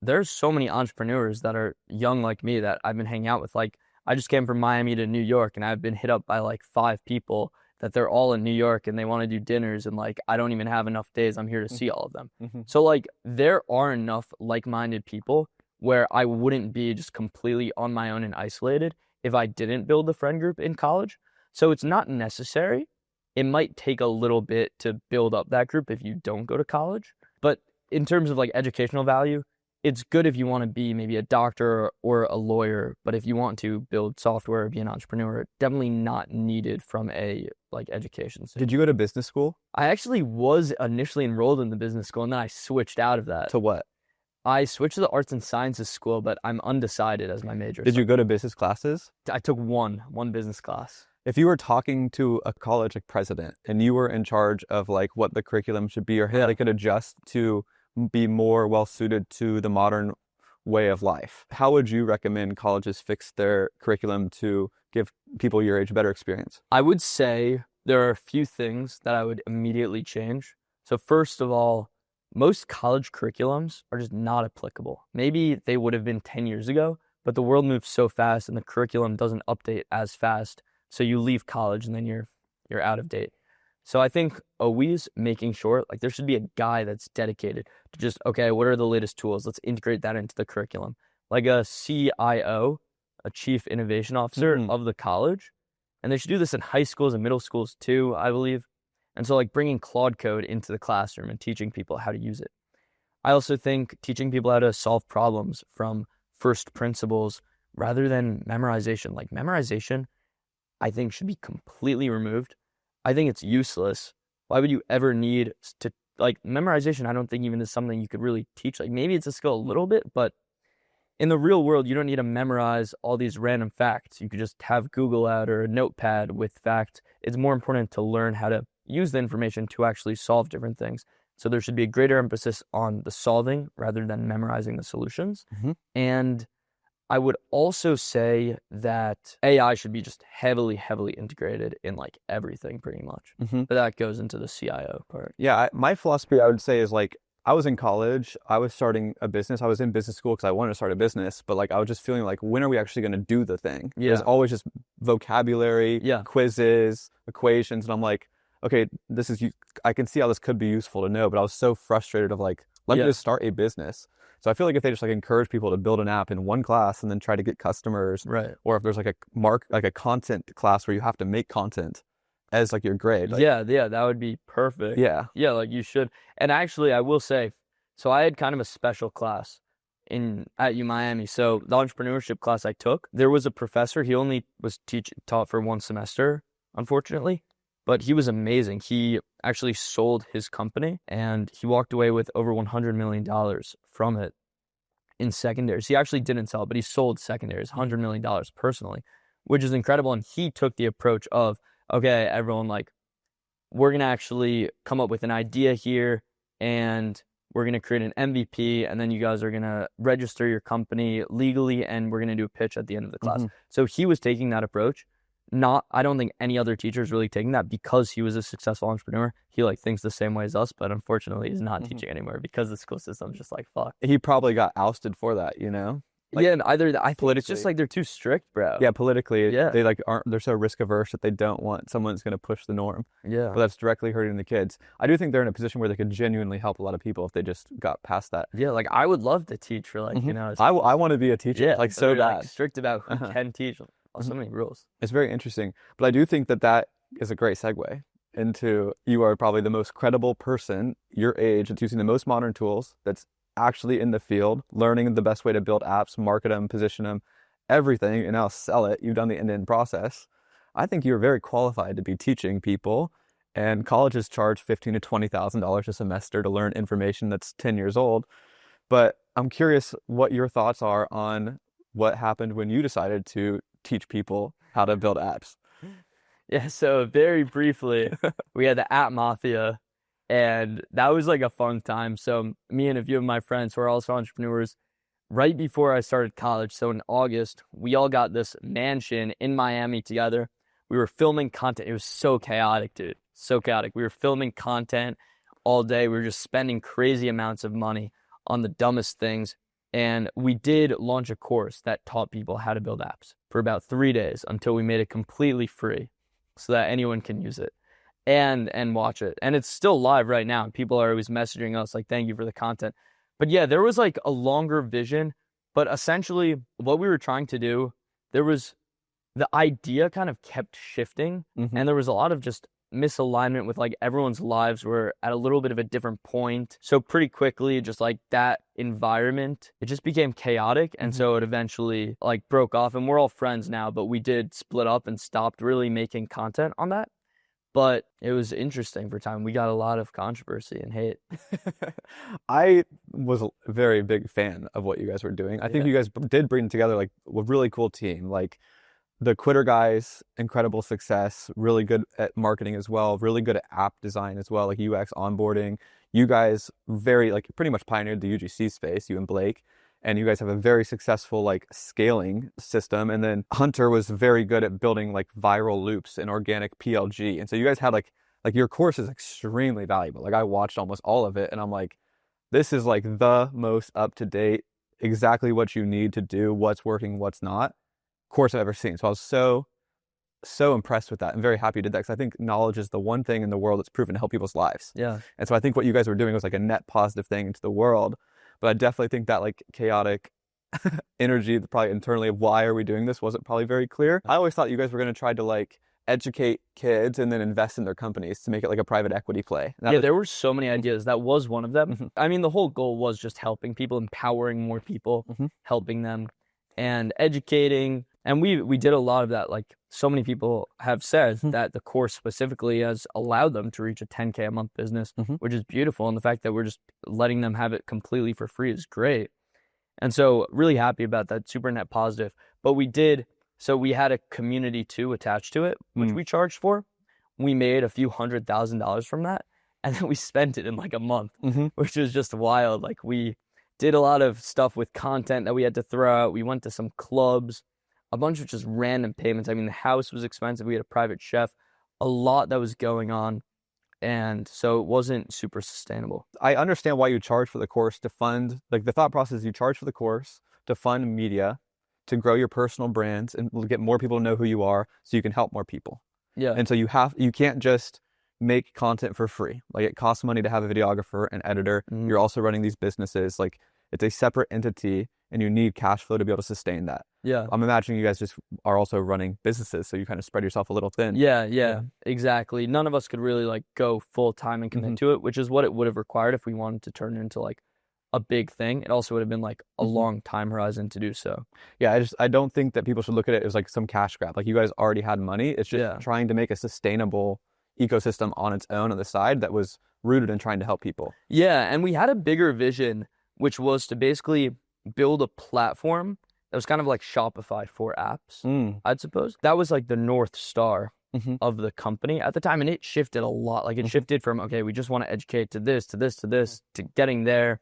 there's so many entrepreneurs that are young like me that I've been hanging out with. Like I just came from Miami to New York, and I've been hit up by like 5 people that they're all in New York and they want to do dinners, and like I don't even have enough days. I'm here to see all of them. So like there are enough like-minded people where I wouldn't be just completely on my own and isolated if I didn't build a friend group in college. So it's not necessary. It might take a little bit to build up that group if you don't go to college. But in terms of like educational value, it's good if you want to be maybe a doctor or a lawyer, but if you want to build software or be an entrepreneur, definitely not needed from a like education system. Did you go to business school? I actually was initially enrolled in the business school, and then I switched out of that. To what? I switched to the arts and sciences school, but I'm undecided as my major. Did you go to business classes? I took one business class. If you were talking to a college like president and you were in charge of like what the curriculum should be or how they could adjust to be more well suited to the modern way of life, how would you recommend colleges fix their curriculum to give people your age a better experience? I would say there are a few things that I would immediately change. So first of all, most college curriculums are just not applicable. Maybe they would have been 10 years ago, but the world moves so fast and the curriculum doesn't update as fast. So you leave college and then you're out of date. So I think always making sure, like there should be a guy that's dedicated to just, okay, what are the latest tools? Let's integrate that into the curriculum. Like a CIO, a Chief Innovation Officer of the college. And they should do this in high schools and middle schools too, I believe. And so like bringing Claude Code into the classroom and teaching people how to use it. I also think teaching people how to solve problems from first principles rather than memorization. Like memorization, I think should be completely removed. I think it's useless. Why would you ever need to, like, memorization? I don't think even is something you could really teach. Like maybe it's a skill a little bit, but in the real world, you don't need to memorize all these random facts. You could just have Google out or a notepad with facts. It's more important to learn how to use the information to actually solve different things. So there should be a greater emphasis on the solving rather than memorizing the solutions. And I would also say that AI should be just heavily, heavily integrated in like everything pretty much. But that goes into the CIO part. Yeah, my philosophy, I would say, is like, I was in college, I was starting a business, I was in business school because I wanted to start a business, but like I was just feeling like, when are we actually going to do the thing? It was always just vocabulary, quizzes, equations, and I'm like, okay, I can see how this could be useful to know, but I was so frustrated of like, let me just start a business. So I feel like if they just like encourage people to build an app in one class and then try to get customers, or if there's like a content class where you have to make content as like your grade. Like, that would be perfect. Yeah, like you should. And actually, I will say, so I had kind of a special class at U Miami. So the entrepreneurship class I took, there was a professor. He only was taught for one semester, unfortunately, but he was amazing. He actually sold his company and he walked away with over $100 million from it in secondaries. He actually didn't sell it, but he sold secondaries, $100 million personally, which is incredible. And he took the approach of, okay, everyone, like, we're going to actually come up with an idea here and we're going to create an MVP, and then you guys are going to register your company legally and we're going to do a pitch at the end of the class. So he was taking that approach. I don't think any other teacher is really taking that because he was a successful entrepreneur. He like thinks the same way as us, but unfortunately he's not teaching anymore because the school system's just like, fuck. He probably got ousted for that, you know? Like, and I think it's just like they're too strict, bro. Yeah, politically, they like they're so risk averse that they don't want someone that's going to push the norm. Yeah, but that's directly hurting the kids. I do think they're in a position where they could genuinely help a lot of people if they just got past that. Yeah, like I would love to teach for like you know. I want to be a teacher. Like so bad. Like, strict about who can teach. So many rules. It's very interesting, but I do think that is a great segue into, you are probably the most credible person your age that's using the most modern tools, that's actually in the field, learning the best way to build apps, market them, position them, everything, and now sell it. You've done the end-to-end process. I think you're very qualified to be teaching people, and colleges charge $15,000 to $20,000 a semester to learn information that's 10 years old. But I'm curious what your thoughts are on what happened when you decided to teach people how to build apps. Yeah, so very briefly, we had the App Mafia, and that was like a fun time. So me and a few of my friends who are also entrepreneurs, right before I started college, so in August, we all got this mansion in Miami together. We were filming content. It was so chaotic, dude. So chaotic. We were filming content all day. We were just spending crazy amounts of money on the dumbest things. And we did launch a course that taught people how to build apps for about 3 days until we made it completely free so that anyone can use it and watch it. And it's still live right now. People are always messaging us like, thank you for the content. But yeah, there was like a longer vision, but essentially what we were trying to do, the idea kind of kept shifting, and there was a lot of just misalignment with like everyone's lives were at a little bit of a different point. So pretty quickly, just like that environment, it just became chaotic. And so it eventually like broke off, and we're all friends now, but we did split up and stopped really making content on that. But it was interesting for time. We got a lot of controversy and hate. I was a very big fan of what you guys were doing. I think you guys did bring together like a really cool team. Like the Quitter guys, incredible success, really good at marketing as well, really good at app design as well, like UX onboarding. You guys very like pretty much pioneered the UGC space, you and Blake. And you guys have a very successful like scaling system. And then Hunter was very good at building like viral loops and organic PLG. And so you guys had like your course is extremely valuable. Like I watched almost all of it and I'm like, this is like the most up to date, exactly what you need to do, what's working, what's not course I've ever seen. So I was so impressed with that and very happy you did that, because I think knowledge is the one thing in the world that's proven to help people's lives. Yeah. And so I think what you guys were doing was like a net positive thing into the world. But I definitely think that like chaotic energy, probably internally, of why are we doing this, wasn't probably very clear. I always thought you guys were going to try to like educate kids and then invest in their companies to make it like a private equity play. Yeah, there were so many ideas. That was one of them. Mhm. I mean, the whole goal was just helping people, empowering more people, helping them, and educating. And we did a lot of that. Like, so many people have said that the course specifically has allowed them to reach a 10K a month business, which is beautiful. And the fact that we're just letting them have it completely for free is great. And so really happy about that, super net positive. But we had a community too attached to it, which we charged for. We made a few $100,000 from that, and then we spent it in like a month, which was just wild. Like, we did a lot of stuff with content that we had to throw out. We went to some clubs, a bunch of just random payments. I mean, the house was expensive. We had a private chef, a lot that was going on. And so it wasn't super sustainable. I understand why you charge for the course to fund, like the thought process, you charge for the course to fund media, to grow your personal brands and get more people to know who you are so you can help more people. Yeah. And so you can't just make content for free. Like, it costs money to have a videographer, an editor. You're also running these businesses. Like, it's a separate entity and you need cash flow to be able to sustain that. Yeah. I'm imagining you guys just are also running businesses, so you kind of spread yourself a little thin. Yeah, exactly. None of us could really like go full time and commit to it, which is what it would have required if we wanted to turn it into like a big thing. It also would have been like a long time horizon to do so. Yeah, I don't think that people should look at it as like some cash grab. Like, you guys already had money. It's just trying to make a sustainable ecosystem on its own on the side that was rooted in trying to help people. Yeah, and we had a bigger vision, which was to basically build a platform that was kind of like Shopify for apps, I'd suppose. That was like the North Star of the company at the time. And it shifted a lot. Like, it shifted from, okay, we just want to educate to this, to this, to this, to getting there.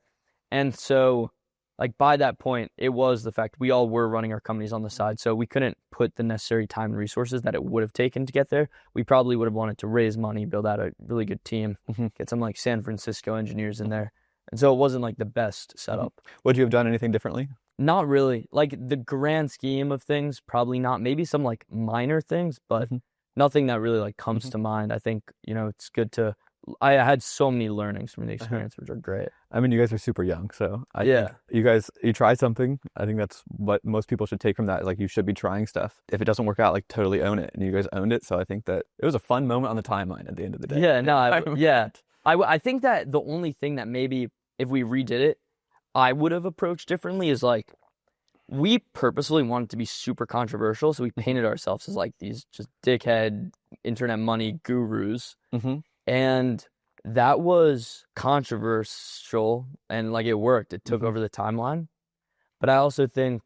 And so, like, by that point, it was the fact we all were running our companies on the side. So we couldn't put the necessary time and resources that it would have taken to get there. We probably would have wanted to raise money, build out a really good team, get some like San Francisco engineers in there. And so it wasn't like the best setup. Would you have done anything differently? Not really. Like, the grand scheme of things, probably not. Maybe some like minor things, but nothing that really like comes to mind. I think, it's good to, I had so many learnings from the experience, which are great. I mean, you guys are super young, so I think you try something. I think that's what most people should take from that. Like, you should be trying stuff. If it doesn't work out, like, totally own it. And you guys owned it. So I think that it was a fun moment on the timeline at the end of the day. Yeah, no, I think that the only thing that maybe if we redid it, I would have approached differently is like, we purposely wanted to be super controversial. So we painted ourselves as like these just dickhead internet money gurus. And that was controversial and like it worked. It took over the timeline. But I also think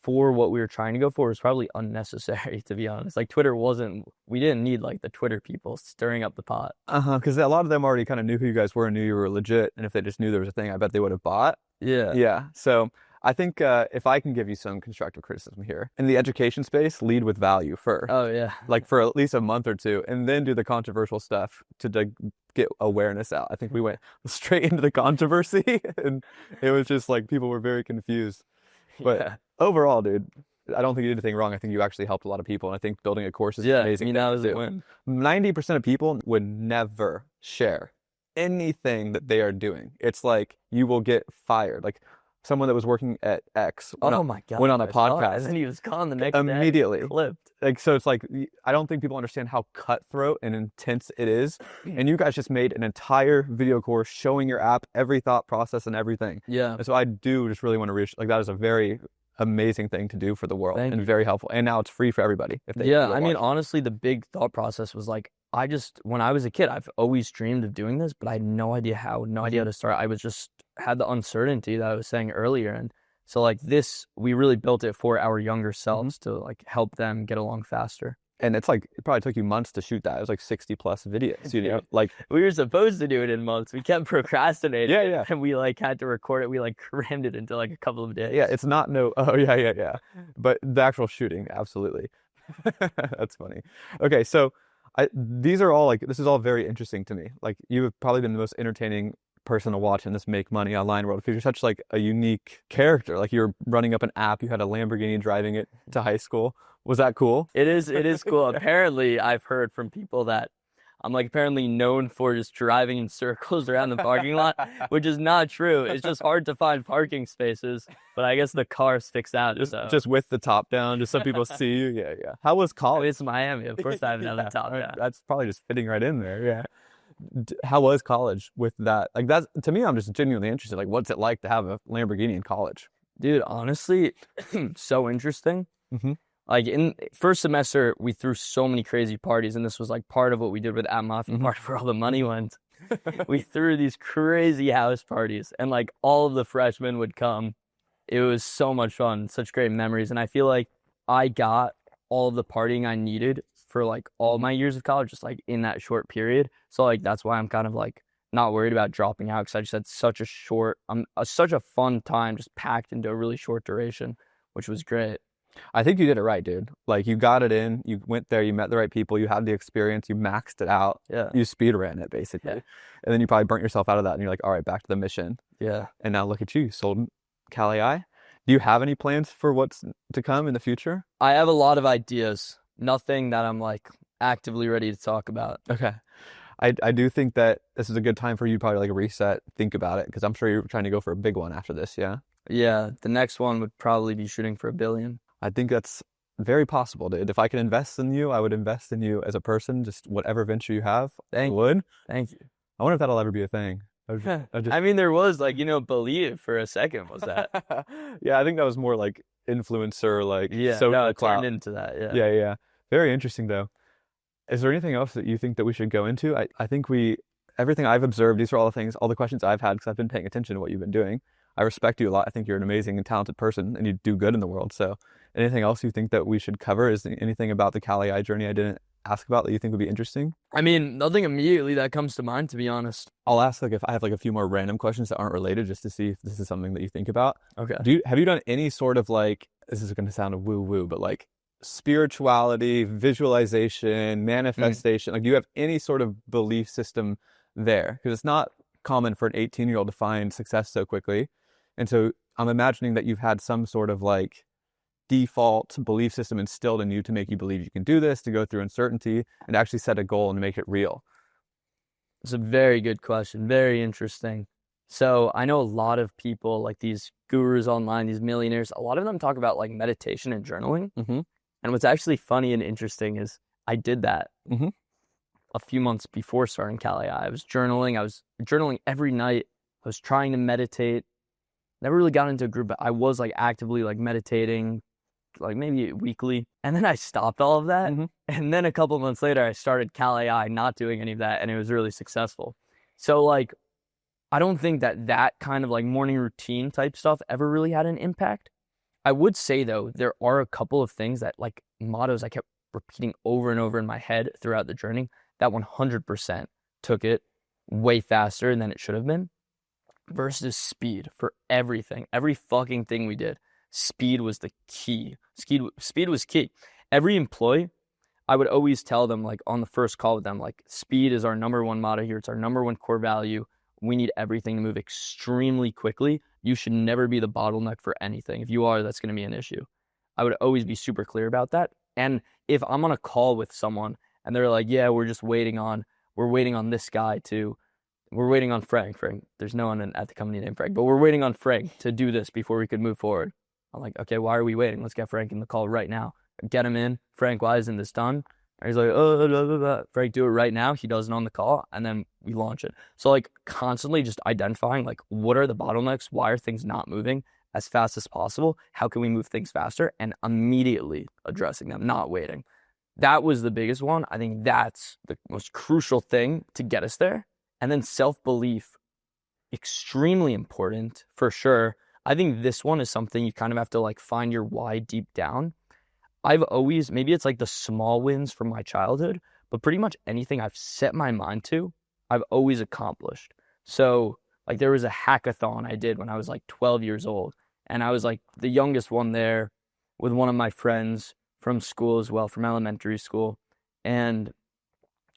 for what we were trying to go for was probably unnecessary, to be honest. Like, we didn't need like the Twitter people stirring up the pot. Because a lot of them already kind of knew who you guys were and knew you were legit. And if they just knew there was a thing, I bet they would have bought. Yeah. So I think if I can give you some constructive criticism here, in the education space, lead with value first. Oh, yeah. Like, for at least a month or two, and then do the controversial stuff to get awareness out. I think we went straight into the controversy, and it was just like people were very confused. But overall, dude, I don't think you did anything wrong. I think you actually helped a lot of people, and I think building a course is amazing. Yeah, that was a win. 90% of people would never share anything that they are doing. It's like you will get fired. Like, someone that was working at X went on a podcast, and then he was gone the next immediately. day. Flipped. Like, so it's like, I don't think people understand how cutthroat and intense it is. And you guys just made an entire video course showing your app, every thought process and everything. Yeah. And so I do just really want to reach, like, that is a very amazing thing to do for the world. Thank and you. very helpful. And now it's free for everybody. I mean, honestly, the big thought process was like, when I was a kid, I've always dreamed of doing this, but I had no idea how, no idea how to start. I was just had the uncertainty that I was saying earlier. And so like this, we really built it for our younger selves to like help them get along faster. And it's like, it probably took you months to shoot that. It was like 60 plus videos, like we were supposed to do it in months. We kept procrastinating. Yeah. And we like had to record it. We like crammed it into like a couple of days. Yeah. It's not yeah. But the actual shooting, absolutely. That's funny. Okay. So these are all like, this is all very interesting to me. Like, you've probably been the most entertaining person to watch in this make money online world, because you're such like a unique character. Like, you're running up an app, you had a Lamborghini driving it to high school. Was that cool? It is cool. Apparently I've heard from people that I'm like apparently known for just driving in circles around the parking lot, which is not true. It's just hard to find parking spaces, but I guess the car sticks out. Just with the top down, just so people see you. Yeah, yeah. How was I college? mean, it's Miami. Of course I have another top down. That's probably just fitting right in there. Yeah. How was college with that? Like that's to me, I'm just genuinely interested. Like, what's it like to have a Lamborghini in college? Dude, honestly, so interesting. Mm-hmm. Like in first semester, we threw so many crazy parties, and this was like part of what we did with App Mafia, part of where all the money went. We threw these crazy house parties, and like all of the freshmen would come. It was so much fun, such great memories, and I feel like I got all of the partying I needed for like all my years of college, just like in that short period. So like that's why I'm kind of like not worried about dropping out because I just had such a short, such a fun time just packed into a really short duration, which was great. I think you did it right, dude. Like you got it in, you went there, you met the right people, you had the experience, you maxed it out. Yeah. You speed ran it basically. Yeah. And then you probably burnt yourself out of that and you're like, all right, back to the mission. Yeah. And now look at you, you sold Cali I. Do you have any plans for what's to come in the future? I have a lot of ideas. Nothing that I'm like actively ready to talk about. Okay. I do think that this is a good time for you to probably like reset, think about it, because I'm sure you're trying to go for a big one after this, yeah? Yeah, the next one would probably be shooting for $1 billion. I think that's very possible, dude. If I could invest in you, I would invest in you as a person, just whatever venture you have, I would. Thank you. I wonder if that'll ever be a thing. I mean, there was like, believe for a second was that. Yeah, I think that was more like influencer, like social it clout. turned into that, yeah. Yeah, yeah. Very interesting, though. Is there anything else that you think that we should go into? I think everything I've observed, these are all the things, all the questions I've had because I've been paying attention to what you've been doing. I respect you a lot. I think you're an amazing and talented person and you do good in the world. So anything else you think that we should cover? Is there anything about the Cali I journey I didn't ask about that you think would be interesting? I mean, nothing immediately that comes to mind, to be honest. I'll ask like if I have like a few more random questions that aren't related just to see if this is something that you think about. Okay. Have you done any sort of like, this is going to sound woo-woo, but like spirituality, visualization, manifestation? Like, do you have any sort of belief system there? Because it's not common for an 18-year-old to find success so quickly. And so I'm imagining that you've had some sort of like default belief system instilled in you to make you believe you can do this, to go through uncertainty and actually set a goal and make it real. It's a very good question. Very interesting. So I know a lot of people, like these gurus online, these millionaires, a lot of them talk about like meditation and journaling. Mm-hmm. And what's actually funny and interesting is I did that a few months before starting Cali I. I was journaling every night. I was trying to meditate. Never really got into a group, but I was like actively like meditating, like maybe weekly. And then I stopped all of that. And then a couple months later, I started Cali I, not doing any of that. And it was really successful. So like, I don't think that kind of like morning routine type stuff ever really had an impact. I would say though, there are a couple of things that like mottos I kept repeating over and over in my head throughout the journey that 100% took it way faster than it should have been. Versus speed for everything. Every fucking thing we did, speed was the key. Speed was key. Every employee, I would always tell them like on the first call with them, like speed is our number one motto here. It's our number one core value. We need everything to move extremely quickly. You should never be the bottleneck for anything. If you are, that's going to be an issue. I would always be super clear about that. And if I'm on a call with someone and they're like, yeah, we're waiting on this guy to, we're waiting on Frank. There's no one at the company named Frank, but we're waiting on Frank to do this before we could move forward. I'm like, okay, why are we waiting? Let's get Frank in the call right now. Get him in. Frank, why isn't this done? And he's like, oh, blah, blah, blah. Frank, do it right now. He does it on the call, and then we launch it. So like constantly just identifying like what are the bottlenecks? Why are things not moving as fast as possible? How can we move things faster? And immediately addressing them, not waiting. That was the biggest one. I think that's the most crucial thing to get us there. And then self-belief, extremely important for sure. I think this one is something you kind of have to like find your why deep down. I've always, maybe it's like the small wins from my childhood, but pretty much anything I've set my mind to, I've always accomplished. So like there was a hackathon I did when I was like 12 years old. And I was like the youngest one there with one of my friends from school as well, from elementary school. And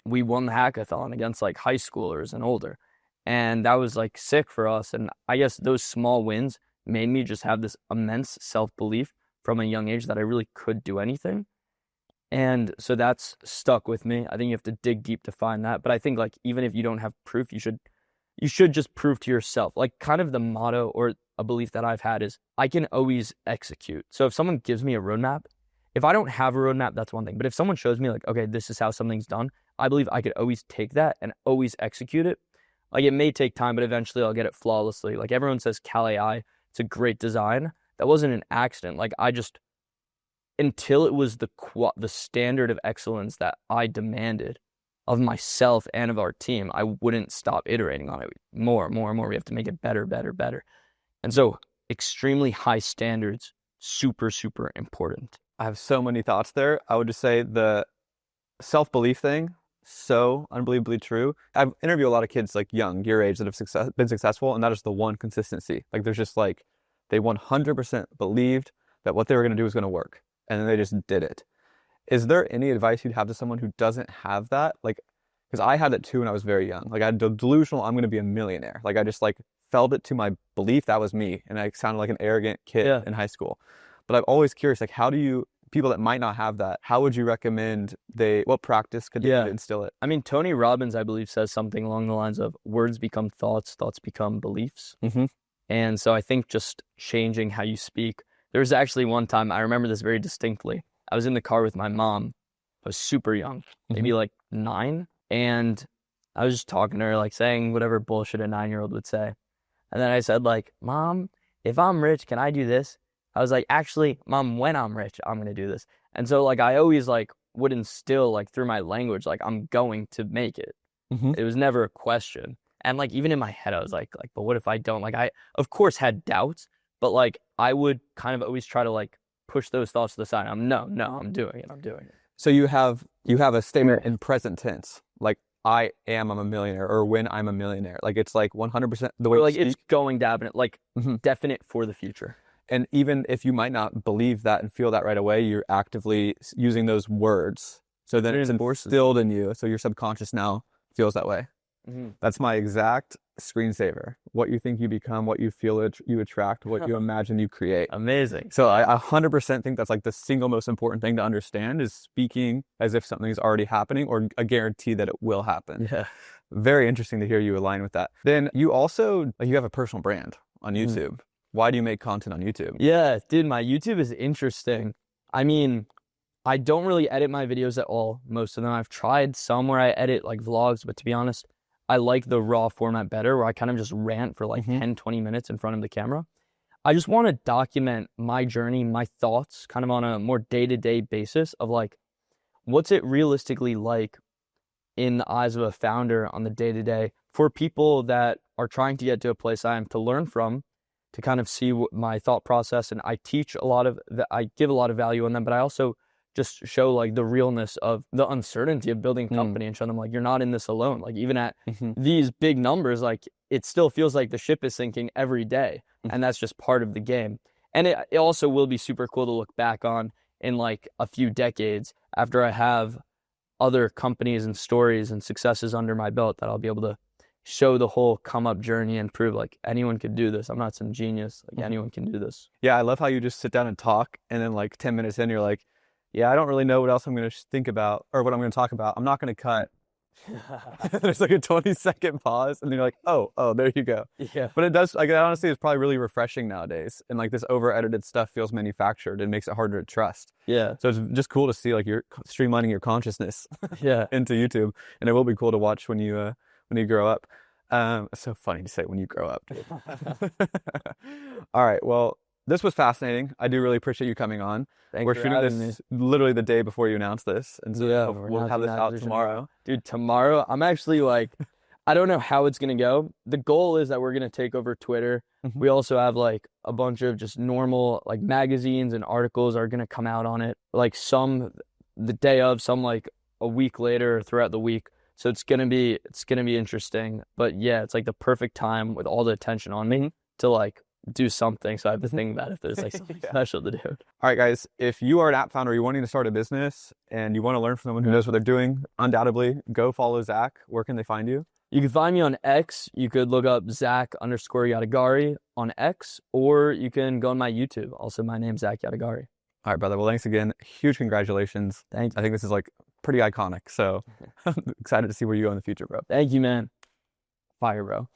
we won the hackathon against like high schoolers and older. And that was like sick for us. And I guess those small wins made me just have this immense self-belief from a young age that I really could do anything. And so that's stuck with me. I think you have to dig deep to find that. But I think like even if you don't have proof, you should just prove to yourself. Like kind of the motto or a belief that I've had is I can always execute. So if someone gives me a roadmap, if I don't have a roadmap, that's one thing. But if someone shows me like, okay, this is how something's done, I believe I could always take that and always execute it. Like it may take time, but eventually I'll get it flawlessly. Like everyone says Cal AI, it's a great design. That wasn't an accident. Like I just, until it was the standard of excellence that I demanded of myself and of our team, I wouldn't stop iterating on it more. We have to make it better. And so extremely high standards, super, super important. I have so many thoughts there. I would just say the self-belief thing, so unbelievably true. I've interviewed a lot of kids like young, your age, that have been successful, and that is the one consistency. Like there's just like, they 100% believed that what they were going to do was going to work, and then they just did it. Is there any advice you'd have to someone who doesn't have that? Like, because I had it too when I was very young. Like I had delusional, I'm going to be a millionaire. Like I just like felt it to my belief that was me, and I sounded like an arrogant kid in high school. But I'm always curious, like how do you, people that might not have that, how would you recommend what practice could they instill it? I mean, Tony Robbins, I believe, says something along the lines of words become thoughts, thoughts become beliefs. And so I think just changing how you speak. There was actually one time, I remember this very distinctly. I was in the car with my mom. I was super young, maybe like 9. And I was just talking to her, like saying whatever bullshit a 9-year-old would say. And then I said like, Mom, if I'm rich, can I do this? I was like, actually, Mom, when I'm rich, I'm going to do this. And so like, I always like would instill like through my language, like I'm going to make it. It was never a question. And like, even in my head, I was like, but what if I don't? Like I, of course, had doubts, but like I would kind of always try to like push those thoughts to the side. I'm doing it. So you have a statement in present tense, like I'm a millionaire, or when I'm a millionaire. Like it's like 100% the way or like it's going to happen, like definite for the future. And even if you might not believe that and feel that right away, you're actively using those words. So then it's instilled in you. So your subconscious now feels that way. That's my exact screensaver. What you think you become, what you feel you attract, what you imagine you create. Amazing. So I 100% think that's like the single most important thing to understand, is speaking as if something's already happening or a guarantee that it will happen. Yeah. Very interesting to hear you align with that. Then you also, you have a personal brand on YouTube. Why do you make content on YouTube? Yeah, dude, my YouTube is interesting. I mean, I don't really edit my videos at all. Most of them. I've tried some where I edit like vlogs, but to be honest, I like the raw format better, where I kind of just rant for like 10, 20 minutes in front of the camera. I just want to document my journey, my thoughts, kind of on a more day-to-day basis of like, what's it realistically like in the eyes of a founder on the day-to-day for people that are trying to get to a place I am, to learn from, to kind of see what my thought process. And I teach I give a lot of value on them, but I also just show like the realness of the uncertainty of building a company and show them like, you're not in this alone. Like even at these big numbers, like it still feels like the ship is sinking every day. And that's just part of the game. And it also will be super cool to look back on in like a few decades after I have other companies and stories and successes under my belt, that I'll be able to show the whole come up journey and prove like anyone could do this. I'm not some genius. Like anyone can do this. Yeah. I love how you just sit down and talk, and then like 10 minutes in, you're like, yeah, I don't really know what else I'm going to think about or what I'm going to talk about. I'm not going to cut. There's like a 20-second pause, and you're like, oh, there you go. Yeah. But it does, like, honestly, it's probably really refreshing nowadays. And like this over-edited stuff feels manufactured and makes it harder to trust. Yeah. So it's just cool to see like you're streamlining your consciousness into YouTube. And it will be cool to watch when you grow up. It's so funny to say when you grow up. All right. Well, this was fascinating. I do really appreciate you coming on. We're shooting this literally the day before you announce this. And so we'll have this out tomorrow. Dude, tomorrow, I'm actually like, I don't know how it's going to go. The goal is that we're going to take over Twitter. We also have like a bunch of just normal like magazines and articles are going to come out on it. Like some the day of, some like a week later or throughout the week. So it's going to be interesting. But yeah, it's like the perfect time with all the attention on me to like do something. So I have to think about if there's like something special to do. All right, guys, if you are an app founder, you're wanting to start a business and you want to learn from someone who knows what they're doing, undoubtedly go follow Zach. Where can they find you? You can find me on X. You could look up Zach_Yadegari on X, or you can go on my YouTube. Also, my name's Zach Yadegari. All right, brother. Well, thanks again. Huge congratulations. Thanks. I think this is like pretty iconic. So I'm excited to see where you go in the future, bro. Thank you, man. Fire, bro.